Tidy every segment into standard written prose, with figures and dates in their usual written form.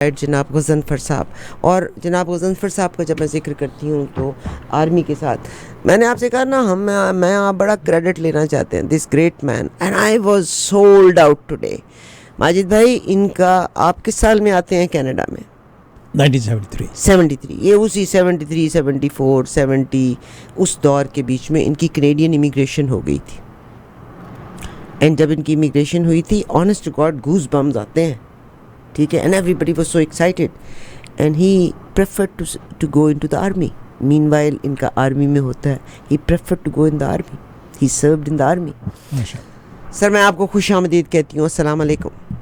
جناب غضنفر صاحب. اور جناب غضنفر صاحب کا جب میں ذکر کرتی ہوں تو آرمی کے ساتھ میں نے آپ سے کہا نا میں آپ بڑا کریڈٹ لینا چاہتے ہیں this great man and I was sold out today. Majid بھائی ان کا آپ کس سال میں آتے ہیں کینیڈا میں؟ 1973. یہ اسی 73 74 70 اس دور کے بیچ میں ان کی کینیڈین امیگریشن ہو گئی تھی. اینڈ جب ان کی امیگریشن ہوئی تھی honest to god goes bombs آتے ہیں, ٹھیک ہے, and everybody was so excited and he preferred to go in to the army. Meanwhile ان کا آرمی میں ہوتا ہے, he preferred to go in the army, he served in the army. Sir میں آپ کو خوش آمدید کہتی ہوں. السلام علیکم.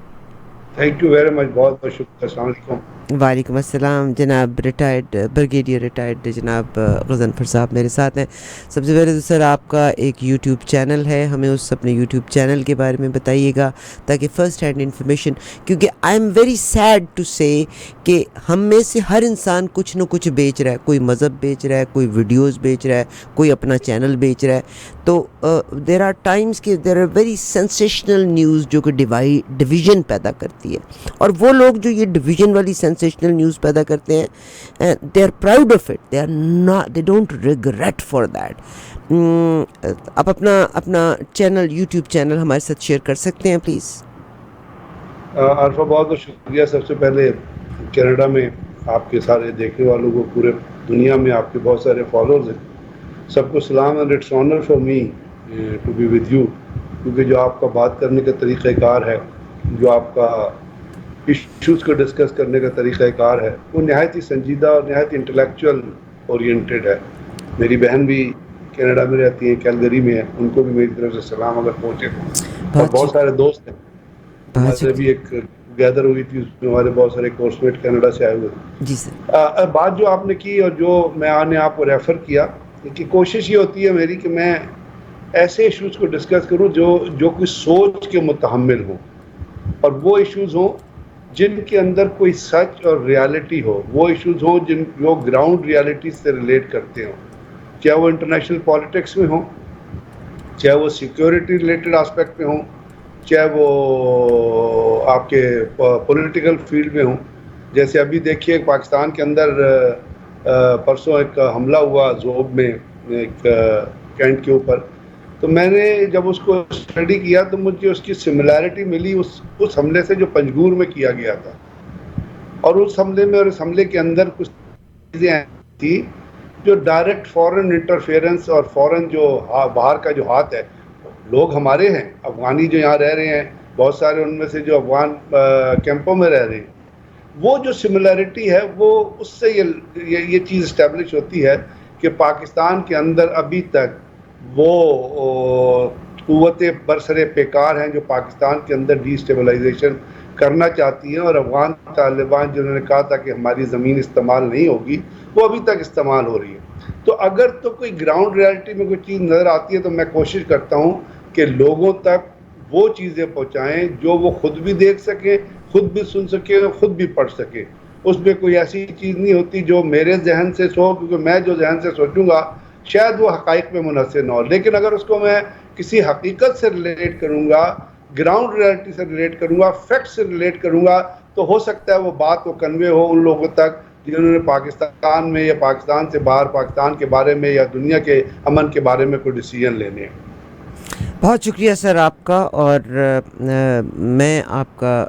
تھینک یو ویری مچ, بہت بہت شکریہ. السلام علیکم. وعلیکم السلام. جناب ریٹائرڈ بریگیڈیئر ریٹائرڈ جناب غضنفر صاحب میرے ساتھ ہیں. سب سے پہلے تو سر آپ کا ایک یوٹیوب چینل ہے, ہمیں اس اپنے یوٹیوب چینل کے بارے میں بتائیے گا تاکہ فرسٹ ہینڈ انفارمیشن, کیونکہ I am very sad to سے کہ ہم میں سے ہر انسان کچھ نہ کچھ بیچ رہا ہے. کوئی مذہب بیچ رہا ہے, کوئی ویڈیوز بیچ رہا ہے, کوئی اپنا چینل بیچ رہا ہے. تو دیر آر ٹائمس کہ there are very sensational news جو کہ ڈویژن پیدا کرتی ہے, اور وہ لوگ جو یہ ڈویژن والی سینسیشنل نیوز پیدا کرتے ہیں they are proud of it, they don't regret for that. آپ اپنا چینل یوٹیوب چینل ہمارے ساتھ شیئر کر سکتے ہیں پلیز؟ عارفہ بہت بہت شکریہ. سب سے پہلے کینیڈا میں آپ کے سارے دیکھنے والوں کو, پورے دنیا میں آپ کے بہت سارے فالوورز ہیں, سب کو سلام. And it's honour for me to be with you, کیونکہ جو آپ کا بات کرنے کا طریقہ کار ہے, جو آپ کا ایشوز کو ڈسکس کرنے کا طریقہ کار ہے, وہ نہایت ہی سنجیدہ اور نہایت انٹلیکچوئل اورینٹیڈ ہے. میری بہن بھی کینیڈا میں رہتی ہیں, کیلگری میں ہے, ان کو بھی میری طرف سے سلام اگر پہنچے تو. اور بہت سارے دوست ہیں, ہمارے بھی ایک گیدر ہوئی تھی, اس میں ہمارے بہت سارے کورس میٹ کینیڈا سے آئے ہوئے تھے. جی سر. بات جو آپ نے کی اور جو میں نے آپ کو ریفر کیا, کہ کوشش یہ ہوتی ہے میری کہ میں ایسے ایشوز کو ڈسکس کروں جو کوئی سوچ کے متحمل ہوں, اور وہ ایشوز ہوں جن کے اندر کوئی سچ اور ریالٹی ہو, وہ ایشوز ہوں جو گراؤنڈ ریالٹی سے ریلیٹ کرتے ہوں, چاہے وہ انٹرنیشنل پالیٹکس میں ہوں, چاہے وہ سیکیورٹی ریلیٹڈ آسپیکٹ میں ہوں, چاہے وہ آپ کے پولیٹیکل فیلڈ میں ہوں. جیسے ابھی دیکھیے پاکستان کے اندر پرسوں ایک حملہ ہوا زوب میں ایک کینٹ کے اوپر, تو میں نے جب اس کو اسٹڈی کیا تو مجھے اس کی سملیرٹی ملی اس حملے سے جو پنجگور میں کیا گیا تھا. اور اس حملے میں اور اس حملے کے اندر کچھ چیزیں تھیں جو ڈائریکٹ فورن انٹرفیئرنس اور فورن جو باہر کا جو ہاتھ ہے, لوگ ہمارے ہیں افغانی جو یہاں رہ رہے ہیں, بہت سارے ان میں سے جو افغان کیمپوں میں رہ رہے ہیں, وہ جو سملیرٹی ہے وہ اس سے یہ چیز اسٹیبلش ہوتی ہے کہ پاکستان کے اندر ابھی تک وہ قوتیں برسر پیکار ہیں جو پاکستان کے اندر ڈی اسٹیبلائزیشن کرنا چاہتی ہیں, اور افغان طالبان جنہوں نے کہا تھا کہ ہماری زمین استعمال نہیں ہوگی, وہ ابھی تک استعمال ہو رہی ہے. تو اگر تو کوئی گراؤنڈ ریالٹی میں کوئی چیز نظر آتی ہے تو میں کوشش کرتا ہوں کہ لوگوں تک وہ چیزیں پہنچائیں جو وہ خود بھی دیکھ سکیں, خود بھی سن سکیں, خود بھی پڑھ سکیں. اس میں کوئی ایسی چیز نہیں ہوتی جو میرے ذہن سے سو, کیونکہ میں جو ذہن سے سوچوں گا شاید وہ حقائق میں منحصر نہ ہو, لیکن اگر اس کو میں کسی حقیقت سے ریلیٹ کروں گا, گراؤنڈ ریالٹی سے ریلیٹ کروں گا, فیکٹ سے ریلیٹ کروں گا, تو ہو سکتا ہے وہ بات کو کنوے ہو ان لوگوں تک جنہوں نے پاکستان میں یا پاکستان سے باہر پاکستان کے بارے میں یا دنیا کے امن کے بارے میں کوئی ڈیسیجن لینے ہیں. بہت شکریہ سر آپ کا. اور میں آپ کا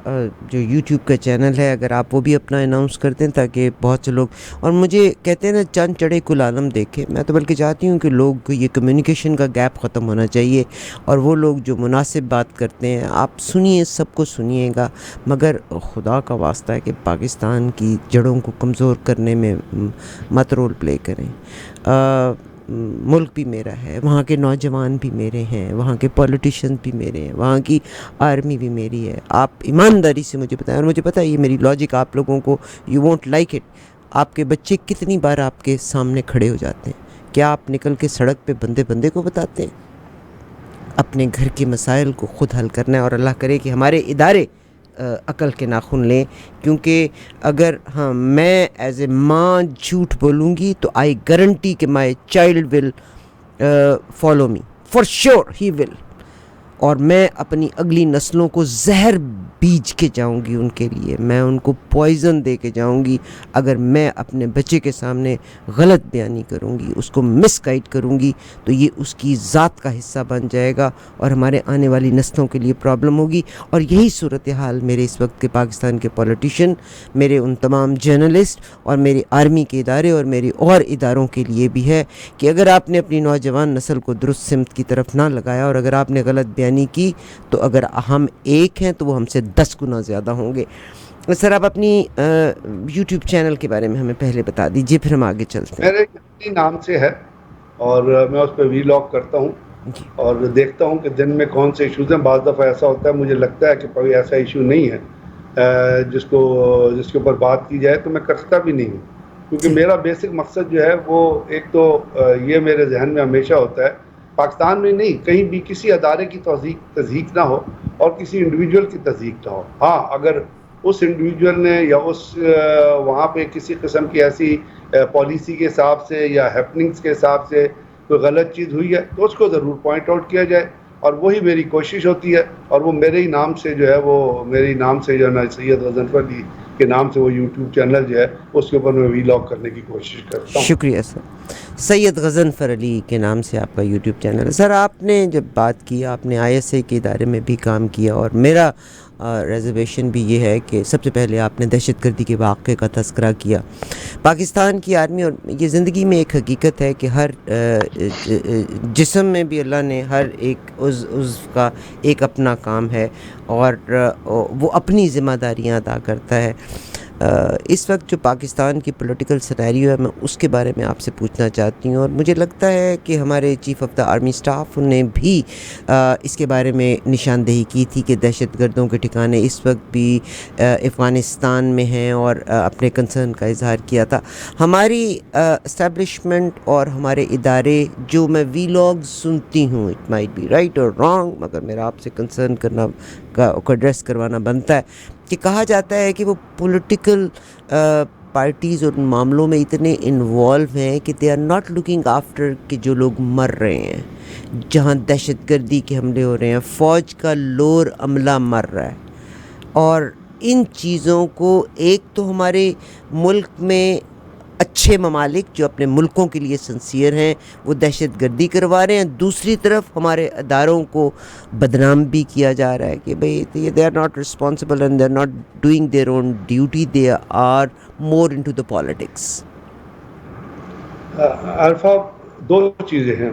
جو یوٹیوب کا چینل ہے اگر آپ وہ بھی اپنا اناؤنس کر دیں تاکہ بہت سے لوگ, اور مجھے کہتے ہیں نا چند چڑھے کل عالم دیکھے, میں تو بلکہ چاہتی ہوں کہ لوگ یہ کمیونیکیشن کا گیپ ختم ہونا چاہیے, اور وہ لوگ جو مناسب بات کرتے ہیں آپ سنیے, سب کو سنیے گا, مگر خدا کا واسطہ ہے کہ پاکستان کی جڑوں کو کمزور کرنے میں مت رول پلے کریں. ملک بھی میرا ہے, وہاں کے نوجوان بھی میرے ہیں, وہاں کے پولیٹیشین بھی میرے ہیں, وہاں کی آرمی بھی میری ہے. آپ ایمانداری سے مجھے بتائیں, اور مجھے پتہ ہے یہ میری لاجک آپ لوگوں کو یو وونٹ لائک اٹ. آپ کے بچے کتنی بار آپ کے سامنے کھڑے ہو جاتے ہیں, کیا آپ نکل کے سڑک پہ بندے کو بتاتے ہیں؟ اپنے گھر کے مسائل کو خود حل کرنا ہے, اور اللہ کرے کہ ہمارے ادارے عقل کے ناخن لیں, کیونکہ اگر میں ایز اے ماں جھوٹ بولوں گی تو آئی گارنٹی کہ my child will follow me, for sure he will. اور میں اپنی اگلی نسلوں کو زہر بیج کے جاؤں گی ان کے لیے, میں ان کو پوائزن دے کے جاؤں گی اگر میں اپنے بچے کے سامنے غلط بیانی کروں گی, اس کو مس گائڈ کروں گی, تو یہ اس کی ذات کا حصہ بن جائے گا اور ہمارے آنے والی نسلوں کے لیے پرابلم ہوگی. اور یہی صورتحال میرے اس وقت کے پاکستان کے پولیٹیشین, میرے ان تمام جرنلسٹ اور میری آرمی کے ادارے اور میری اور اداروں کے لیے بھی ہے کہ اگر آپ نے اپنی نوجوان نسل کو درست سمت کی طرف نہ لگایا اور اگر آپ نے غلط بیانی کی, تو اگر ہم ایک ہیں تو وہ ہم سے 10 گنا زیادہ ہوں گے. سر آپ اپنی یوٹیوب چینل کے بارے میں ہمیں پہلے بتا دیجئے, پھر ہم آگے چلتے ہیں. میرے اپنی نام سے ہے اور میں اس پہ وی لاگ کرتا ہوں جی اور دیکھتا ہوں کہ دن میں کون سے ایشوز ہیں. بعض دفعہ ایسا ہوتا ہے مجھے لگتا ہے کہ کوئی ایسا ایشو نہیں ہے جس کے اوپر بات کی جائے, تو میں کرتا بھی نہیں ہوں, کیونکہ جی میرا بیسک مقصد جو ہے وہ ایک تو یہ میرے ذہن میں ہمیشہ ہوتا ہے, پاکستان میں نہیں کہیں بھی کسی ادارے کی تضحیق نہ ہو اور کسی انڈیویجول کی تضحیق نہ ہو. ہاں اگر اس انڈیویجول نے یا اس وہاں پہ کسی قسم کی ایسی پالیسی کے حساب سے یا ہیپننگز کے حساب سے کوئی غلط چیز ہوئی ہے تو اس کو ضرور پوائنٹ آؤٹ کیا جائے, اور وہی میری کوشش ہوتی ہے. اور وہ میرے ہی نام سے جو ہے, وہ میرے ہی نام سے جو ہے نا, سید غضنفر علی کے نام سے وہ یوٹیوب چینل جو ہے اس کے اوپر میں وی لاگ کرنے کی کوشش کرتا ہوں. شکریہ سر. سید غضنفر علی کے نام سے آپ کا یوٹیوب چینل ہے. سر آپ نے جب بات کی, آپ نے ISA کے ادارے میں بھی کام کیا, اور میرا ریزرویشن بھی یہ ہے کہ سب سے پہلے آپ نے دہشت گردی کے واقعے کا تذکرہ کیا. پاکستان کی آرمی, اور یہ زندگی میں ایک حقیقت ہے کہ ہر جسم میں بھی اللہ نے ہر ایک عضو کا ایک اپنا کام ہے اور وہ اپنی ذمہ داریاں ادا کرتا ہے. اس وقت جو پاکستان کی پولیٹیکل سینیریو ہے, میں اس کے بارے میں آپ سے پوچھنا چاہتی ہوں, اور مجھے لگتا ہے کہ ہمارے chief of the army staff نے بھی اس کے بارے میں نشاندہی کی تھی کہ دہشت گردوں کے ٹھکانے اس وقت بھی افغانستان میں ہیں, اور اپنے کنسرن کا اظہار کیا تھا. ہماری اسٹیبلشمنٹ اور ہمارے ادارے, جو میں وی لاگ سنتی ہوں, اٹ مائٹ بی رائٹ اور رانگ, مگر میرا آپ سے کنسرن کرنا کا ایڈریس کروانا بنتا ہے کہ کہا جاتا ہے کہ وہ پولیٹیکل پارٹیز اور معاملوں میں اتنے انوالو ہیں کہ they are not looking after کہ جو لوگ مر رہے ہیں, جہاں دہشت گردی کے حملے ہو رہے ہیں, فوج کا لور عملہ مر رہا ہے. اور ان چیزوں کو ایک تو ہمارے ملک میں اچھے ممالک جو اپنے ملکوں کے لیے سنسیئر ہیں وہ دہشت گردی کروا رہے ہیں, دوسری طرف ہمارے اداروں کو بدنام بھی کیا جا رہا ہے کہ بھئی they are not responsible and they are not doing their own duty, they are more into the politics. Alpha, دو چیزیں ہیں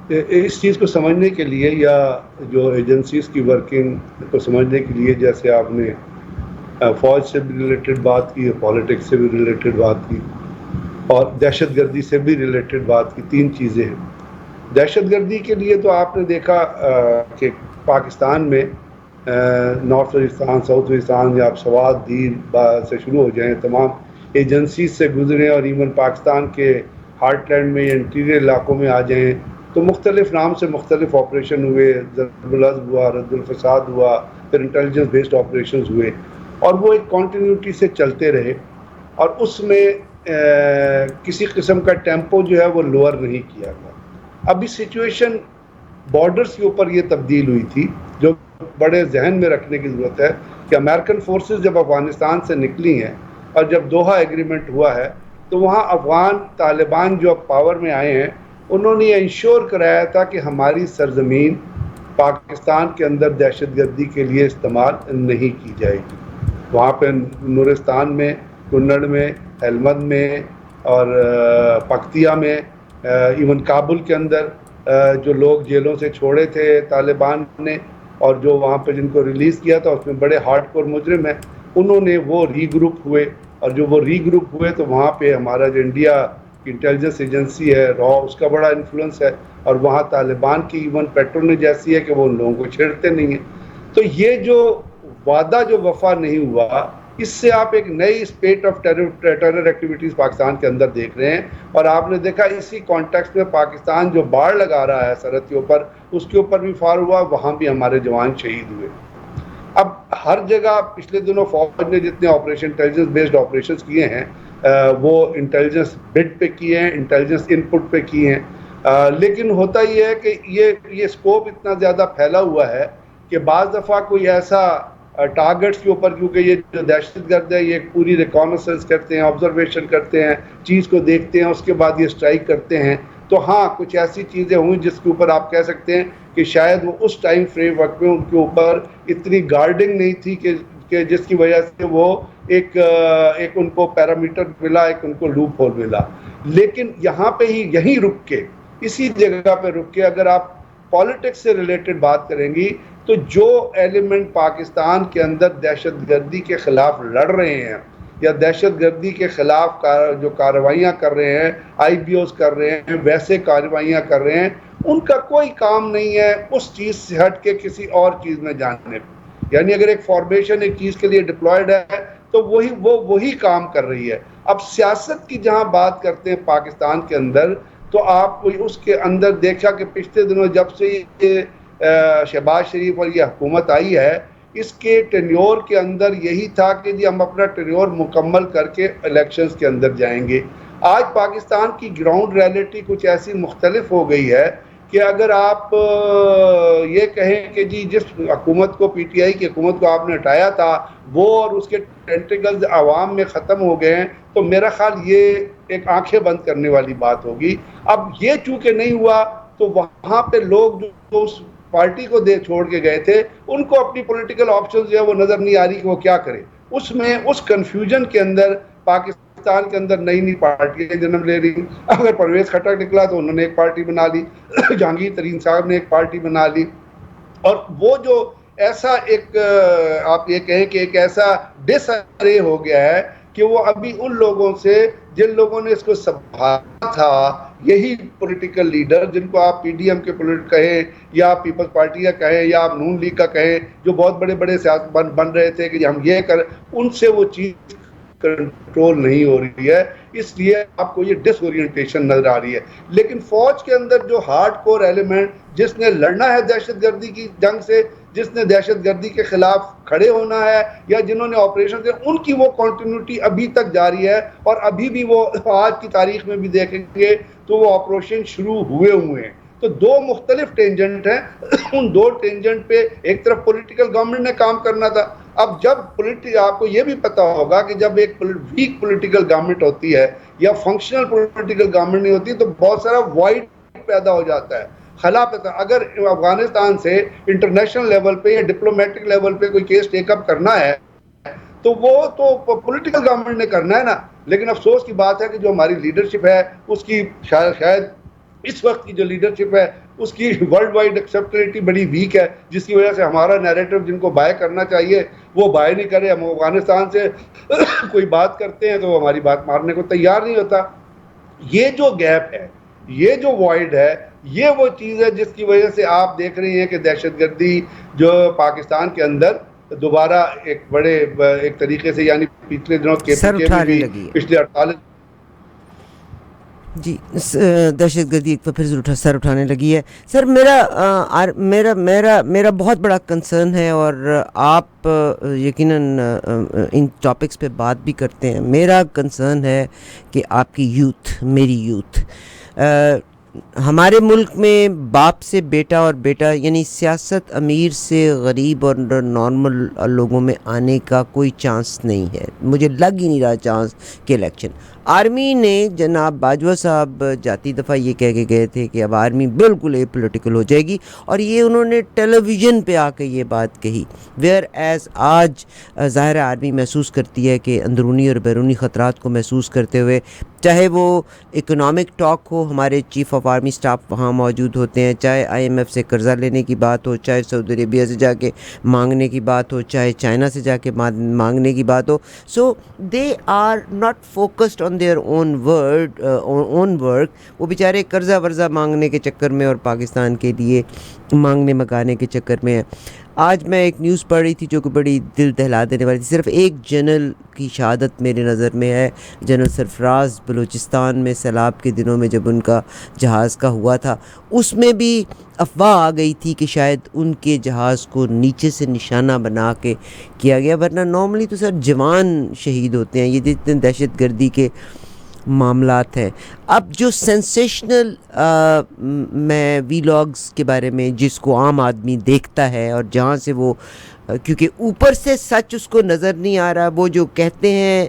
اس چیز کو سمجھنے کے لیے, یا جو ایجنسیز کی ورکنگ کو سمجھنے کے لیے. جیسے آپ نے فوج سے بھی ریلیٹڈ بات کی, پالیٹکس سے بھی ریلیٹڈ بات کی, اور دہشت گردی سے بھی ریلیٹڈ بات کی. 3 چیزیں ہیں. دہشت گردی کے لیے تو آپ نے دیکھا کہ پاکستان میں نارتھ وزیرستان, ساؤتھ وزیرستان, یا آپ سوات دیر سے شروع ہو جائیں, تمام ایجنسیز سے گزریں اور ایون پاکستان کے ہارٹ لینڈ میں یا انٹیریئر علاقوں میں آ جائیں, تو مختلف نام سے مختلف آپریشن ہوئے. ضرب العضب ہوا, رد الفساد ہوا, پھر انٹیلیجنس بیسڈ آپریشنز ہوئے, اور وہ ایک کنٹینیوٹی سے چلتے رہے, اور اس میں کسی قسم کا ٹیمپو جو ہے وہ لوور نہیں کیا گیا. ابھی سچویشن بارڈرز کے اوپر یہ تبدیل ہوئی تھی, جو بڑے ذہن میں رکھنے کی ضرورت ہے کہ امریکن فورسز جب افغانستان سے نکلی ہیں اور جب دوحہ ایگریمنٹ ہوا ہے, تو وہاں افغان طالبان جو اب پاور میں آئے ہیں, انہوں نے یہ انشور کرایا تھا کہ ہماری سرزمین پاکستان کے اندر دہشت گردی کے لیے استعمال نہیں کی جائے گی. وہاں پہ نورستان میں, کنڑ میں, ہلمند میں, اور پکتیا میں, ایون کابل کے اندر جو لوگ جیلوں سے چھوڑے تھے طالبان نے, اور جو وہاں پہ جن کو ریلیز کیا تھا اس میں بڑے ہارڈ کور مجرم ہیں, انہوں نے وہ ری گروپ ہوئے. اور جو وہ ری گروپ ہوئے تو وہاں پہ ہمارا جو انڈیا کی انٹیلیجنس ایجنسی ہے را, اس کا بڑا انفلوئنس ہے, اور وہاں طالبان کی ایون پیٹرونیج ایسی ہے کہ وہ ان لوگوں کو چھیڑتے نہیں ہیں. تو یہ جو وعدہ جو وفا نہیں ہوا, اس سے آپ ایک نئی speed of terror activities Pakistan کے اندر دیکھ رہے ہیں. اور آپ نے دیکھا اسی کانٹیکسٹ میں پاکستان جو باڑ لگا رہا ہے سرحد کے اوپر, اس کے اوپر بھی فار ہوا, وہاں بھی ہمارے جوان شہید ہوئے. اب ہر جگہ پچھلے دنوں فوج نے جتنے آپریشن انٹیلیجنس بیسڈ آپریشنز کیے ہیں, وہ انٹیلیجنس بڈ پہ کیے ہیں, انٹیلیجنس ان پٹ پہ کیے ہیں. لیکن ہوتا یہ ہے کہ یہ اسکوپ اتنا زیادہ پھیلا ہوا ہے کہ بعض دفعہ کوئی ایسا ٹارگٹس کے اوپر، کیونکہ یہ جو دہشت گرد ہے یہ پوری ریکانسنس کرتے ہیں، آبزرویشن کرتے ہیں، چیز کو دیکھتے ہیں، اس کے بعد یہ اسٹرائک کرتے ہیں. تو ہاں کچھ ایسی چیزیں ہوئیں جس کے اوپر آپ کہہ سکتے ہیں کہ شاید وہ اس ٹائم فریم ورک میں ان کے اوپر اتنی گارڈنگ نہیں تھی کہ جس کی وجہ سے وہ ایک ان کو پیرامیٹر ملا، ایک ان کو لوپ ہول ملا. لیکن یہاں پہ ہی یہیں رک کے، اسی جگہ پہ رک کے اگر آپ پالیٹکس سے ریلیٹڈ بات کریں گی تو جو ایلیمنٹ پاکستان کے اندر دہشت گردی کے خلاف لڑ رہے ہیں یا دہشت گردی کے خلاف جو کارروائیاں کر رہے ہیں، آئی بی اوز کر رہے ہیں، ویسے کارروائیاں کر رہے ہیں، ان کا کوئی کام نہیں ہے اس چیز سے ہٹ کے کسی اور چیز میں جانے. یعنی اگر ایک فارمیشن ایک چیز کے لیے ڈپلائیڈ ہے تو وہی کام کر رہی ہے. اب سیاست کی جہاں بات کرتے ہیں پاکستان کے اندر، تو آپ اس کے اندر دیکھا کہ پچھلے دنوں جب سے یہ شہباز شریف اور یہ حکومت آئی ہے، اس کے ٹینیور کے اندر یہی تھا کہ جی ہم اپنا ٹینیور مکمل کر کے الیکشنز کے اندر جائیں گے. آج پاکستان کی گراؤنڈ ریئلٹی کچھ ایسی مختلف ہو گئی ہے کہ اگر آپ یہ کہیں کہ جی جس حکومت کو، پی ٹی آئی کی حکومت کو آپ نے ہٹایا تھا، وہ اور اس کے ٹینٹیکلز عوام میں ختم ہو گئے ہیں، تو میرا خیال یہ ایک آنکھیں بند کرنے والی بات ہوگی. اب یہ چونکہ نہیں ہوا تو وہاں پہ لوگ جو اس پارٹی کو چھوڑ کے گئے تھے، ان کو اپنی پولیٹیکل آپشنز جو ہے وہ نظر نہیں آ رہی کہ وہ کیا کرے. اس کنفیوژن کے اندر پاکستان کے اندر نئی پارٹیاں جنم لے رہی. اگر پرویز خٹک نکلا تو انہوں نے ایک پارٹی بنا لی، جہانگیر ترین صاحب نے ایک پارٹی بنا لی، اور وہ جو ایسا ایک آپ یہ کہیں کہ ایک ایسا ڈس ارے ہو گیا ہے کہ وہ ابھی ان لوگوں سے جن لوگوں نے اس کو سنبھالا تھا، یہی پولیٹیکل لیڈر جن کو آپ پی ڈی ایم کے کہیں یا آپ پیپلز پارٹی کا کہیں یا آپ نون لیگ کا کہیں، جو بہت بڑے بڑے سیاست بن رہے تھے کہ ہم یہ کریں، ان سے وہ چیز کنٹرول نہیں ہو رہی ہے. اس لیے آپ کو یہ ڈس اورینٹیشن نظر آ رہی ہے. لیکن فوج کے اندر جو ہارڈ کور ایلیمنٹ جس نے لڑنا ہے دہشت گردی کی جنگ سے، جس نے دہشت گردی کے خلاف کھڑے ہونا ہے یا جنہوں نے آپریشن کیا، ان کی وہ کنٹینیوٹی ابھی تک جاری ہے، اور ابھی بھی وہ آج کی تاریخ میں بھی دیکھیں گے تو وہ آپریشن شروع ہوئے ہیں. تو دو مختلف ٹینجنٹ ہیں. ان دو ٹینجنٹ پہ ایک طرف پولیٹیکل گورنمنٹ نے کام کرنا تھا. اب جب آپ کو یہ بھی پتا ہوگا کہ جب ایک ویک پولیٹیکل گورنمنٹ ہوتی ہے یا فنکشنل پولیٹیکل گورنمنٹ نہیں ہوتی تو بہت سارا وائڈ پیدا ہو جاتا ہے، خلا پیدا. اگر افغانستان سے انٹرنیشنل لیول پہ یا ڈپلومیٹک لیول پہ کوئی کیس ٹیک اپ کرنا ہے تو وہ تو پولیٹیکل گورنمنٹ نے کرنا ہے نا. لیکن افسوس کی بات ہے کہ جو ہماری لیڈرشپ ہے اس کی شاید اس وقت کی جو لیڈرشپ ہے اس کی ورلڈ وائڈ ایکسیپٹیبلٹی بڑی ویک ہے، جس کی وجہ سے ہمارا نیریٹو جن کو بائے کرنا چاہیے وہ بائے نہیں کرے. ہم افغانستان سے کوئی بات کرتے ہیں تو وہ ہماری بات ماننے کو تیار نہیں ہوتا. یہ جو گیپ ہے، یہ جو وائڈ ہے، یہ وہ چیز ہے جس کی وجہ سے آپ دیکھ رہے ہیں کہ دہشت گردی جو پاکستان کے اندر دوبارہ ایک طریقے سے، یعنی پچھلے دنوں کے پچھلے 48 جی دہشت گردی ایک پھر سر اٹھانے لگی ہے. سر میرا بہت بڑا کنسرن ہے، اور آپ یقیناً ان ٹاپکس پہ بات بھی کرتے ہیں. میرا کنسرن ہے کہ آپ کی میری یوتھ، ہمارے ملک میں باپ سے بیٹا اور بیٹا، یعنی سیاست امیر سے غریب اور نارمل لوگوں میں آنے کا کوئی چانس نہیں ہے. مجھے لگ ہی نہیں رہا چانس کہ الیکشن. آرمی نے جناب باجوہ صاحب جاتی دفعہ یہ کہہ کے گئے تھے کہ اب آرمی بالکل اے پولیٹیکل ہو جائے گی، اور یہ انہوں نے ٹیلی ویژن پہ آ کے یہ بات کہی. ویئر ایز آج ظاہر آرمی محسوس کرتی ہے کہ اندرونی اور بیرونی خطرات کو محسوس کرتے ہوئے، چاہے وہ اکنامک ٹاک ہو، ہمارے چیف آف آرمی سٹاف وہاں موجود ہوتے ہیں، چاہے آئی ایم ایف سے قرضہ لینے کی بات ہو، چاہے سعودی عربیہ سے جا کے مانگنے کی بات ہو، چاہے چائنا سے جا کے مانگنے کی بات ہو. So they are not focused on their own work. وہ بیچارے قرضہ ورزہ مانگنے کے چکر میں اور پاکستان کے لیے مانگنے مکانے کے چکر میں ہیں. آج میں ایک نیوز پڑھ رہی تھی جو کہ بڑی دل دہلا دینے والی تھی. صرف ایک جنرل کی شہادت میرے نظر میں ہے، جنرل سرفراز، بلوچستان میں سیلاب کے دنوں میں جب ان کا جہاز کا ہوا تھا. اس میں بھی افواہ آ گئی تھی کہ شاید ان کے جہاز کو نیچے سے نشانہ بنا کے کیا گیا، ورنہ نارملی تو سر جوان شہید ہوتے ہیں. یہ جتنے دہشت گردی کے معاملات ہیں. اب جو سینسیشنل میں ویلاگز کے بارے میں جس کو عام آدمی دیکھتا ہے اور جہاں سے وہ کیونکہ اوپر سے سچ اس کو نظر نہیں آ رہا, وہ جو کہتے ہیں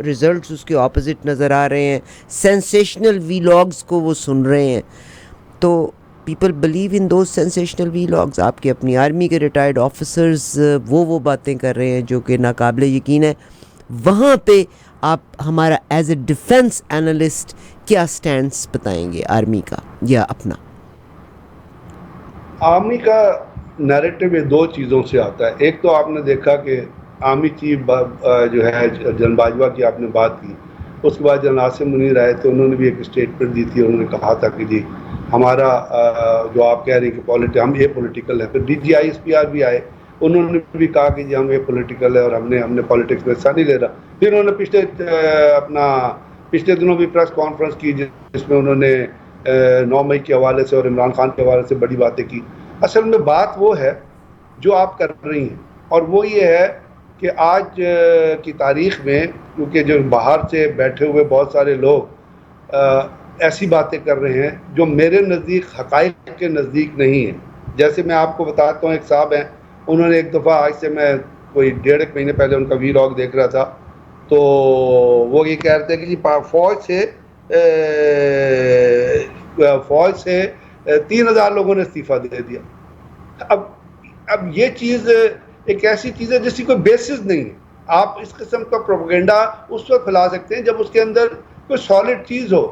ریزلٹس اس کے اپوزٹ نظر آ رہے ہیں, سینسیشنل ویلاگز کو وہ سن رہے ہیں, تو people believe in those sensational vlogs. آپ کے اپنی آرمی کے ریٹائرڈ آفیسرز وہ باتیں کر رہے ہیں جو کہ ناقابل یقین ہے. وہاں پہ آپ ہمارا ایز اے ڈیفنس اینالسٹ کیا سٹینڈس بتائیں گے آرمی کا یا اپنا؟ آرمی کا نیریٹو یہ دو چیزوں سے آتا ہے. ایک تو آپ نے دیکھا کہ آرمی چیف جو ہے جنرل باجوہ کی آپ نے بات کی, اس کے بعد جنرل عاصم منیر آئے تھے, انہوں نے بھی ایک اسٹیٹمنٹ دی تھی, انہوں نے کہا تھا کہ جی ہمارا جو آپ کہہ رہے ہیں کہ ہم یہ پولیٹیکل ہے. پھر D G I S P R بھی آئے, انہوں نے بھی کہا کہ جی ہم یہ پولیٹیکل ہے اور ہم نے پالیٹکس میں حصہ نہیں لے رہا. پھر انہوں نے پچھلے دنوں بھی پریس کانفرنس کی جس میں انہوں نے 9 مئی کے حوالے سے اور عمران خان کے حوالے سے بڑی باتیں کی. اصل میں بات وہ ہے جو آپ کر رہی ہیں, اور وہ یہ ہے کہ آج کی تاریخ میں کیونکہ جو باہر سے بیٹھے ہوئے بہت سارے لوگ ایسی باتیں کر رہے ہیں جو میرے نزدیک حقائق کے نزدیک نہیں ہیں. جیسے میں آپ کو بتاتا ہوں, ایک صاحب ہیں, انہوں نے ایک دفعہ, آج سے میں کوئی 1.5 مہینے پہلے ان کا ویلاگ دیکھ رہا تھا, تو وہ یہ کہہ رہے تھے کہ جی فوج سے 3,000 لوگوں نے استعفیٰ دے دیا. اب یہ چیز ایک ایسی چیز ہے جس کی کوئی بیسس نہیں ہے. آپ اس قسم کا پروپیگنڈا اس وقت پھیلا سکتے ہیں جب اس کے اندر کوئی سالڈ چیز ہو.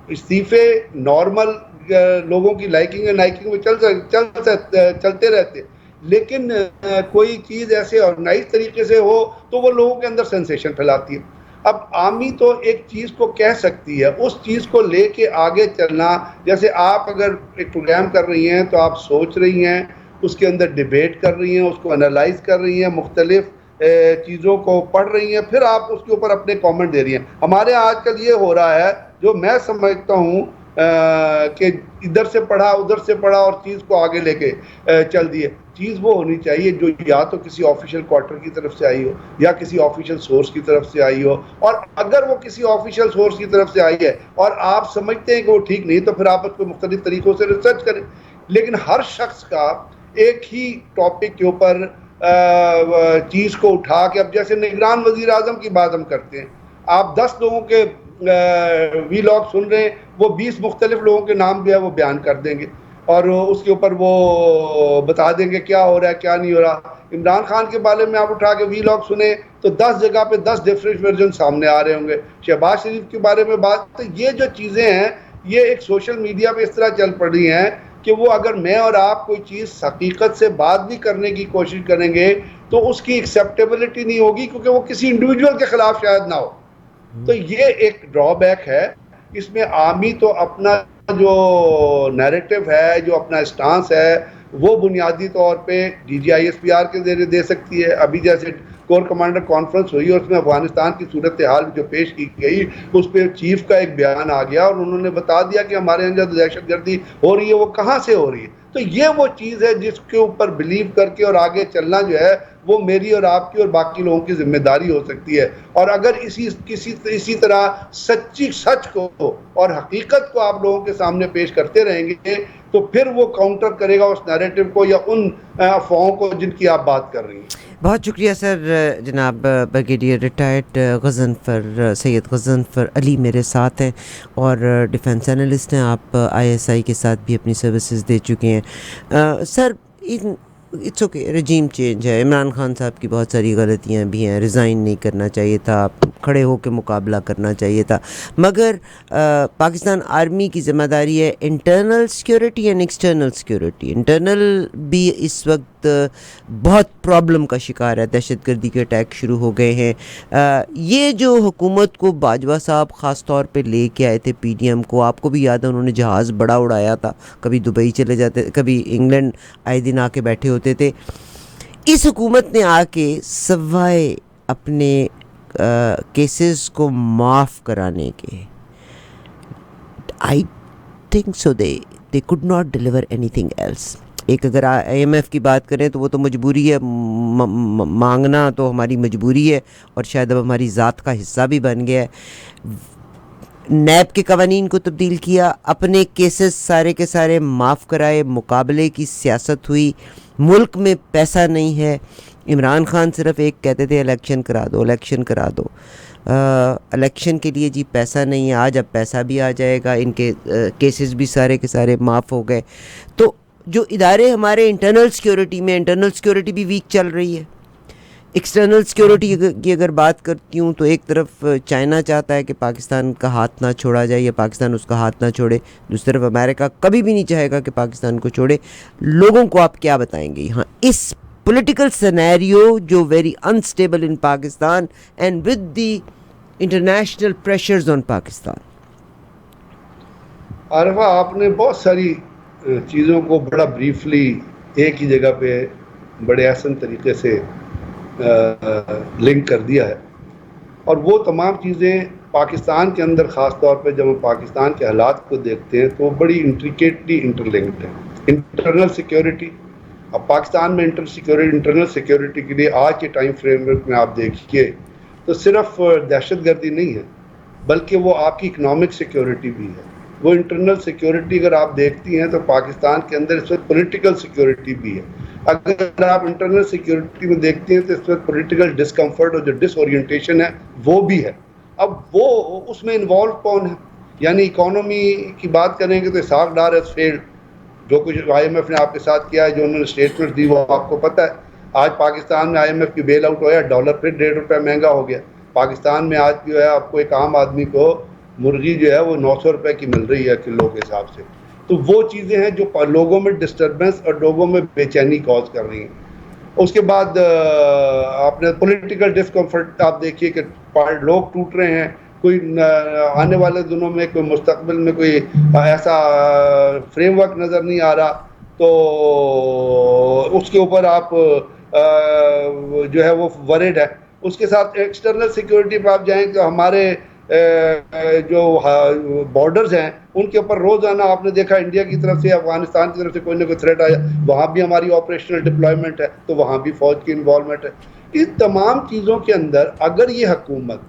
استعفے نارمل لوگوں کی لائکنگ ہے, نائکنگ میں چلتے رہتے, لیکن کوئی چیز ایسے آرگنائز طریقے سے ہو تو وہ لوگوں کے اندر سینسیشن پھیلاتی ہے. اب آرمی تو ایک چیز کو کہہ سکتی ہے, اس چیز کو لے کے آگے چلنا, جیسے آپ اگر ایک پروگرام کر رہی ہیں تو آپ سوچ رہی ہیں, اس کے اندر ڈیبیٹ کر رہی ہیں, اس کو انالائز کر رہی ہیں, مختلف چیزوں کو پڑھ رہی ہیں, پھر آپ اس کے اوپر اپنے کامنٹ دے رہی ہیں. ہمارے آج کل یہ ہو رہا ہے جو میں سمجھتا ہوں کہ ادھر سے پڑھا ادھر سے پڑھا اور چیز کو آگے لے کے چل دیے. چیز وہ ہونی چاہیے جو یا تو کسی آفیشیل کوارٹر کی طرف سے آئی ہو یا کسی آفیشیل سورس کی طرف سے آئی ہو, اور اگر وہ کسی آفیشیل سورس کی طرف سے آئی ہے اور آپ سمجھتے ہیں کہ وہ ٹھیک نہیں تو پھر آپ اس کو مختلف طریقوں سے ریسرچ کریں. لیکن ہر شخص کا ایک ہی ٹاپک کے اوپر چیز کو اٹھا کے, اب جیسے نگران وزیر اعظم کی بات ہم کرتے ہیں, آپ 10 لوگوں کے ویلاگ سن رہے ہیں, وہ 20 مختلف لوگوں کے نام جو ہے وہ بیان کر دیں گے اور اس کے اوپر وہ بتا دیں گے کیا ہو رہا ہے کیا نہیں ہو رہا. عمران خان کے بارے میں آپ اٹھا کے ویلاگ سنیں تو 10 جگہ پہ 10 ڈفرینٹ ورژن سامنے آ رہے ہوں گے. شہباز شریف کے بارے میں بات, تو یہ جو چیزیں ہیں یہ ایک سوشل میڈیا پہ اس طرح چل پڑی ہیں کہ وہ اگر میں اور آپ کوئی چیز حقیقت سے بات بھی کرنے کی کوشش کریں گے تو اس کی ایکسیپٹیبلٹی نہیں ہوگی, کیونکہ وہ کسی انڈیویجول کے خلاف شاید نہ ہو. تو یہ ایک ڈرا بیک ہے اس میں. آرمی تو اپنا جو نیریٹو ہے, جو اپنا اسٹانس ہے, وہ بنیادی طور پہ D G I S P R کے ذریعے دے سکتی ہے. ابھی جیسے کور کمانڈر کانفرنس ہوئی اور اس میں افغانستان کی صورتحال جو پیش کی گئی, اس پہ چیف کا ایک بیان آ گیا اور انہوں نے بتا دیا کہ ہمارے اندر دہشت گردی ہو رہی ہے, وہ کہاں سے ہو رہی ہے. تو یہ وہ چیز ہے جس کے اوپر بلیو کر کے اور آگے چلنا جو ہے وہ میری اور آپ کی اور باقی لوگوں کی ذمہ داری ہو سکتی ہے. اور اگر اسی طرح سچ کو اور حقیقت کو آپ لوگوں کے سامنے پیش کرتے رہیں گے تو پھر وہ کاؤنٹر کرے گا اس نیریٹو کو یا ان افواہوں کو جن کی آپ بات کر رہی ہیں. بہت شکریہ سر. جناب بریگیڈیئر ریٹائرڈ غضنفر سید غضنفر علی میرے ساتھ ہیں اور ڈیفنس اینالسٹ ہیں. آپ آئی ایس آئی کے ساتھ بھی اپنی سروسز دے چکے ہیں. Sir it's okay, regime change ہے, عمران خان صاحب کی بہت ساری غلطیاں بھی ہیں, ریزائن نہیں کرنا چاہیے تھا, کھڑے ہو کے مقابلہ کرنا چاہیے تھا, مگر پاکستان آرمی کی ذمہ داری ہے internal security and external security. Internal بھی اس وقت بہت پرابلم کا شکار ہے, دہشت گردی کے اٹیک شروع ہو گئے ہیں. یہ جو حکومت کو باجوہ صاحب خاص طور پہ لے کے آئے تھے پی ڈی ایم کو, آپ کو بھی یاد ہے انہوں نے جہاز بڑا اڑایا تھا, کبھی دبئی چلے جاتے, کبھی انگلینڈ آئے دن آ کے بیٹھے ہوتے تھے. اس حکومت نے آ کے سوائے اپنے کیسز کو معاف کرانے کے, I think so they could not deliver anything else. ایک اگر IMF کی بات کریں تو وہ تو مجبوری ہے، مانگنا تو ہماری مجبوری ہے، اور شاید اب ہماری ذات کا حصہ بھی بن گیا ہے۔ نیب کے قوانین کو تبدیل کیا، اپنے کیسز سارے کے سارے معاف کرائے، مقابلے کی سیاست ہوئی، ملک میں پیسہ نہیں ہے۔ عمران خان صرف ایک کہتے تھے الیکشن کرا دو، الیکشن کرا دو، الیکشن کے لیے جی پیسہ نہیں ہے، آج اب پیسہ بھی آ جائے گا، ان کے کیسز بھی سارے کے سارے معاف ہو گئے۔ تو جو ادارے ہمارے انٹرنل سیکیورٹی میں، انٹرنل سیکیورٹی بھی ویک چل رہی ہے۔ ایکسٹرنل سیکیورٹی کی اگر بات کرتی ہوں تو ایک طرف چائنا چاہتا ہے کہ پاکستان کا ہاتھ نہ چھوڑا جائے یا پاکستان اس کا ہاتھ نہ چھوڑے، دوسری طرف امریکہ کبھی بھی نہیں چاہے گا کہ پاکستان کو چھوڑے۔ لوگوں کو آپ کیا بتائیں گے یہاں اس پولیٹیکل سینیریو جو very unstable in Pakistan and with the international pressures on Pakistan? Arifa, آپ نے بہت ساری چیزوں کو بڑا بریفلی ایک ہی جگہ پہ بڑے احسن طریقے سے لنک کر دیا ہے، اور وہ تمام چیزیں پاکستان کے اندر خاص طور پہ جب ہم پاکستان کے حالات کو دیکھتے ہیں تو وہ بڑی انٹریکیٹلی انٹرلنکڈ ہے۔ انٹرنل سیکیورٹی، اب پاکستان میں انٹرنل سیکیورٹی کے لیے آج کے ٹائم فریم ورک میں آپ دیکھیے تو صرف دہشت گردی نہیں ہے، بلکہ وہ آپ کی اکنامک سیکیورٹی بھی ہے۔ وہ انٹرنل سیکیورٹی اگر آپ دیکھتی ہیں تو پاکستان کے اندر اس وقت پولیٹیکل سیکیورٹی بھی ہے۔ اگر آپ انٹرنل سیکیورٹی میں دیکھتے ہیں تو اس وقت پولیٹیکل ڈسکمفرٹ اور جو ڈس اورینٹیشن ہے وہ بھی ہے۔ اب وہ اس میں انوالو کون ہے؟ یعنی اکانومی کی بات کریں گے تو اسحاق ڈار ہیز فیلڈ، جو کچھ IMF نے آپ کے ساتھ کیا ہے، جو انہوں نے اسٹیٹمنٹ دی وہ آپ کو پتہ ہے۔ آج پاکستان میں IMF کی بیل آؤٹ ہوا، ڈالر پھر 1.5 روپے مہنگا ہو گیا۔ پاکستان میں آج جو ہے آپ کو ایک عام آدمی کو مرغی جو ہے وہ 900 روپے کی مل رہی ہے کلو کے حساب سے۔ تو وہ چیزیں ہیں جو لوگوں میں ڈسٹربنس اور لوگوں میں بے چینی کاز کر رہی ہیں۔ اس کے بعد آپ نے پولیٹیکل ڈسکمفرٹ آپ دیکھیے کہ لوگ ٹوٹ رہے ہیں، کوئی آنے والے دنوں میں کوئی مستقبل میں کوئی ایسا فریم ورک نظر نہیں آ رہا، تو اس کے اوپر آپ جو ہے وہ ورڈ ہے۔ اس کے ساتھ ایکسٹرنل سیکیورٹی پہ آپ جائیں تو ہمارے جو بارڈرز ہیں ان کے اوپر روزانہ آپ نے دیکھا انڈیا کی طرف سے، افغانستان کی طرف سے کوئی نہ کوئی تھریٹ آیا، وہاں بھی ہماری آپریشنل ڈپلائمنٹ ہے تو وہاں بھی فوج کی انوالومنٹ ہے۔ ان تمام چیزوں کے اندر اگر یہ حکومت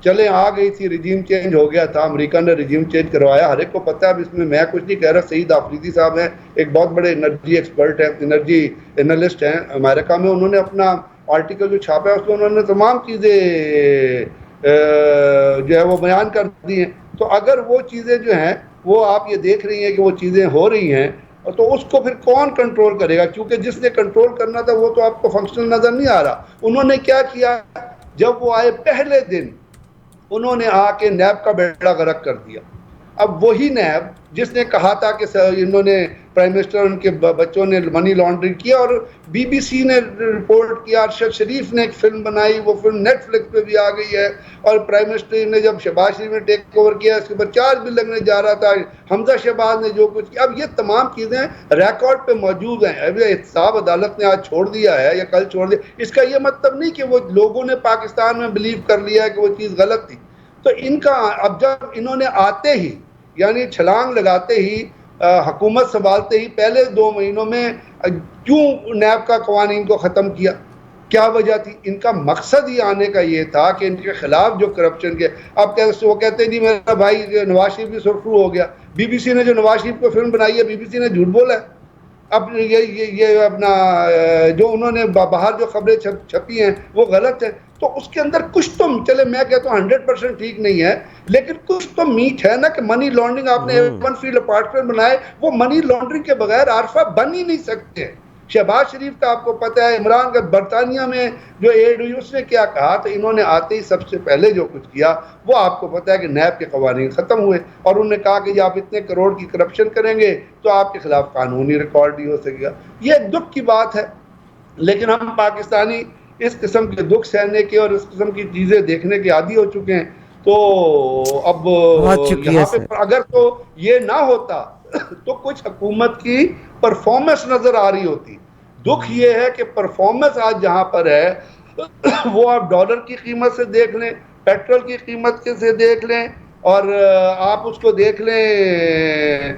چلے آ گئی تھی، رجیم چینج ہو گیا تھا، امریکہ نے رجیم چینج کروایا، ہر ایک کو پتہ ہے، اب اس میں کچھ نہیں کہہ رہا۔ سعید آفریدی صاحب ہیں، ایک بہت بڑے انرجی ایکسپرٹ ہیں، انرجی انالسٹ ہیں امریکہ میں، انہوں نے اپنا آرٹیکل جو چھاپا ہے اس میں انہوں نے تمام چیزیں جو ہے وہ بیان کر دی ہیں۔ تو اگر وہ چیزیں جو ہیں وہ آپ یہ دیکھ رہی ہیں کہ وہ چیزیں ہو رہی ہیں، تو اس کو پھر کون کنٹرول کرے گا؟ کیونکہ جس نے کنٹرول کرنا تھا وہ تو آپ کو فنکشنل نظر نہیں آ رہا۔ انہوں نے کیا کیا؟ جب وہ آئے پہلے دن انہوں نے آ کے نیب کا بیڑا غرق کر دیا۔ اب وہی نیب جس نے کہا تھا کہ انہوں نے پرائم منسٹر ان کے بچوں نے منی لانڈرنگ کیا، اور BBC نے رپورٹ کیا، ارشد شریف نے ایک فلم بنائی، وہ فلم نیٹ فلکس پہ بھی آ گئی ہے، اور پرائم منسٹر نے جب شہباز شریف نے ٹیک اوور کیا اس کے اوپر چارج بھی لگنے جا رہا تھا، حمزہ شہباز نے جو کچھ کیا، اب یہ تمام چیزیں ریکارڈ پہ موجود ہیں۔ اب احتساب عدالت نے آج چھوڑ دیا ہے یا کل چھوڑ دیا، اس کا یہ مطلب نہیں کہ وہ لوگوں نے پاکستان میں بلیو کر لیا ہے کہ وہ چیز غلط تھی۔ تو ان کا اب جب انہوں نے آتے ہی یعنی چھلانگ لگاتے ہی حکومت سنبھالتے ہی پہلے 2 مہینوں میں کیوں نیب کا قوانین کو ختم کیا؟ کیا وجہ تھی؟ ان کا مقصد ہی آنے کا یہ تھا کہ ان کے خلاف جو کرپشن کے اب وہ کہتے ہیں جی میرا بھائی نواز شریف بھی سرخرو ہو گیا، BBC نے جو نواز شریف کو فلم بنائی ہے BBC نے جھوٹ بولا ہے۔ اب یہ اپنا جو انہوں نے باہر جو خبریں چھپی ہیں وہ غلط ہیں، تو اس کے اندر کچھ تو چلے میں کہتا ہوں 100% ٹھیک نہیں ہے، لیکن کچھ تو میٹ ہے نا کہ منی لانڈرنگ آپ نے ایون فیلڈ اپارٹمنٹ بنائے، وہ منی لانڈرنگ کے بغیر عارفہ بن ہی نہیں سکتے۔ شہباز شریف کا آپ کو پتہ ہے، عمران کا برطانیہ میں جو ایڈ ہوئی اس نے کیا کہا، تو انہوں نے آتے ہی سب سے پہلے جو کچھ کیا وہ آپ کو پتہ ہے کہ نیب کے قوانین ختم ہوئے، اور انہوں نے کہا کہ جب آپ اتنے کروڑ کی کرپشن کریں گے تو آپ کے خلاف قانونی ریکارڈ نہیں ہو سکے گا۔ یہ ایک دکھ کی بات ہے، لیکن ہم پاکستانی اس قسم کے دکھ سہنے کے اور اس قسم کی چیزیں دیکھنے کے عادی ہو چکے ہیں۔ تو اب یہاں پہ اگر تو یہ نہ ہوتا تو کچھ حکومت کی پرفارمنس نظر آ رہی ہوتی۔ دکھ یہ ہے کہ پرفارمنس آج جہاں پر ہے وہ آپ ڈالر کی قیمت سے دیکھ لیں، پیٹرول کی قیمت سے دیکھ لیں، اور آپ اس کو دیکھ لیں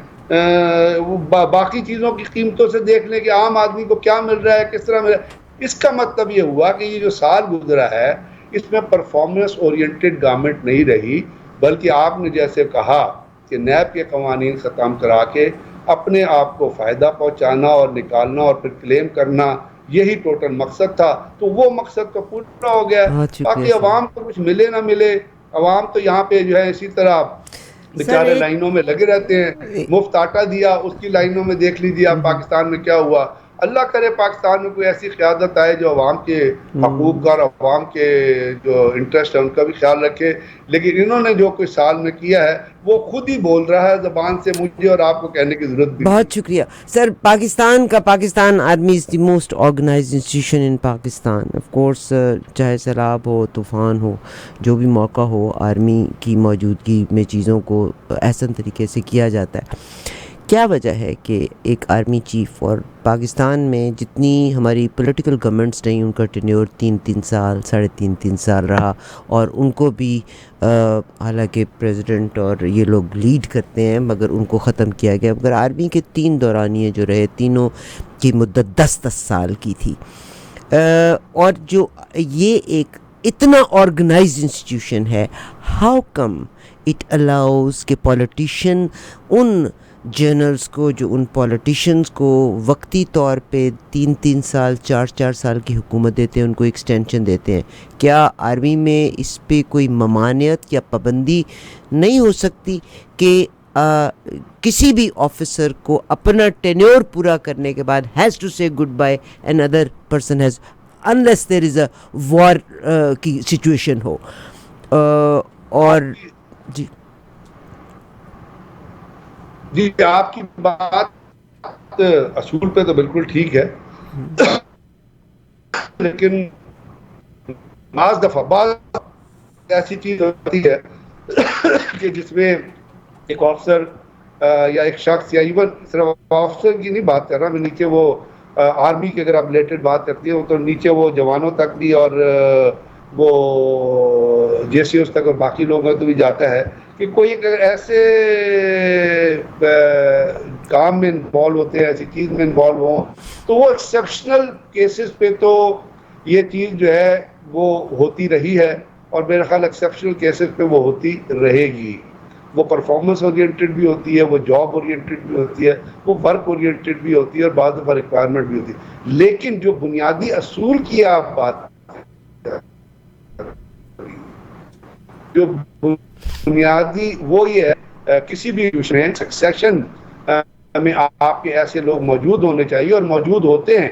باقی چیزوں کی قیمتوں سے دیکھ لیں کہ عام آدمی کو کیا مل رہا ہے, کس طرح مل رہا ہے. اس کا مطلب یہ ہوا کہ یہ جو سال گزرا ہے اس میں پرفارمنس اورینٹڈ گورنمنٹ نہیں رہی, بلکہ آپ نے جیسے کہا کہ نیب کے قوانین ختم کرا کے اپنے آپ کو فائدہ پہنچانا اور نکالنا اور پھر کلیم کرنا, یہی ٹوٹل مقصد تھا. تو وہ مقصد تو پورا ہو گیا. بہت شکریہ باقی سر. عوام کو کچھ ملے نہ ملے, عوام تو یہاں پہ جو ہے اسی طرح سر بیچارے لائنوں میں لگے رہتے ہیں. مفت آٹا دیا, اس کی لائنوں میں دیکھ لیجیے آپ پاکستان میں کیا ہوا. اللہ کرے پاکستان میں کوئی ایسی قیادت آئے جو عوام کے حقوق اور عوام کے جو انٹرسٹ ہے ان کا بھی خیال رکھے. لیکن انہوں نے جو کچھ سال میں کیا ہے وہ خود ہی بول رہا ہے زبان سے, مجھے اور آپ کو کہنے کی ضرورت بھی نہیں. بہت شکریہ sir. Pakistan army is the most organised institution in Pakistan. Of course چاہے سیلاب ہو, طوفان ہو, جو بھی موقع ہو, آرمی کی موجودگی میں چیزوں کو احسن طریقے سے کیا جاتا ہے. کیا وجہ ہے کہ ایک آرمی چیف, اور پاکستان میں جتنی ہماری پولیٹیکل گورنمنٹس رہیں ان کا ٹینیور 3 سال 3.5 سال رہا, اور ان کو بھی حالانکہ پریزیڈنٹ اور یہ لوگ لیڈ کرتے ہیں مگر ان کو ختم کیا گیا, مگر آرمی کے 3 دورانیے جو رہے تینوں کی مدت 10 سال کی تھی. اور جو یہ ایک اتنا آرگنائزڈ انسٹیٹیوشن ہے, ہاؤ کم اٹ الاؤز کہ پولیٹیشین ان جنرلز کو, جو ان پولیٹیشنز کو وقتی طور پہ 3 سال 4 سال کی حکومت دیتے ہیں, ان کو ایکسٹینشن دیتے ہیں. کیا آرمی میں اس پہ کوئی ممانعت یا پابندی نہیں ہو سکتی کہ کسی بھی آفیسر کو اپنا ٹینیور پورا کرنے کے بعد has to say goodbye and other person has, unless there is a war کی سچویشن ہو. اور جی آپ کی بات اصول پہ تو بالکل ٹھیک ہے, لیکن بعض ایسی چیز ہوتی ہے کہ جس میں ایک آفسر یا ایک شخص, یا ایون صرف آفسر کی نہیں بات کر رہا میں, نیچے وہ آرمی کی اگر آپ ریلیٹڈ بات کرتی ہیں تو نیچے وہ جوانوں تک بھی اور وہ جے سی اوز تک اور باقی لوگوں تو بھی جاتا ہے کہ کوئی ایسے کام میں انوالو ہوتے ہیں, ایسی چیز میں انوالو ہوں, تو وہ ایکسیپشنل کیسز پہ تو یہ چیز جو ہے وہ ہوتی رہی ہے, اور میرا خیال ایکسیپشنل کیسز پہ وہ ہوتی رہے گی. وہ پرفارمنس اورینٹڈ بھی ہوتی ہے, وہ جاب اورینٹڈ بھی ہوتی ہے, وہ ورک اورینٹڈ بھی ہوتی ہے, اور بعض دفعہ ریکوائرمنٹ بھی ہوتی ہے. لیکن جو بنیادی اصول کی آپ بات, جو بنیادی وہ یہ ہے, کسی بھی سیکشن میں آپ کے ایسے لوگ موجود ہونے چاہیے, اور موجود ہوتے ہیں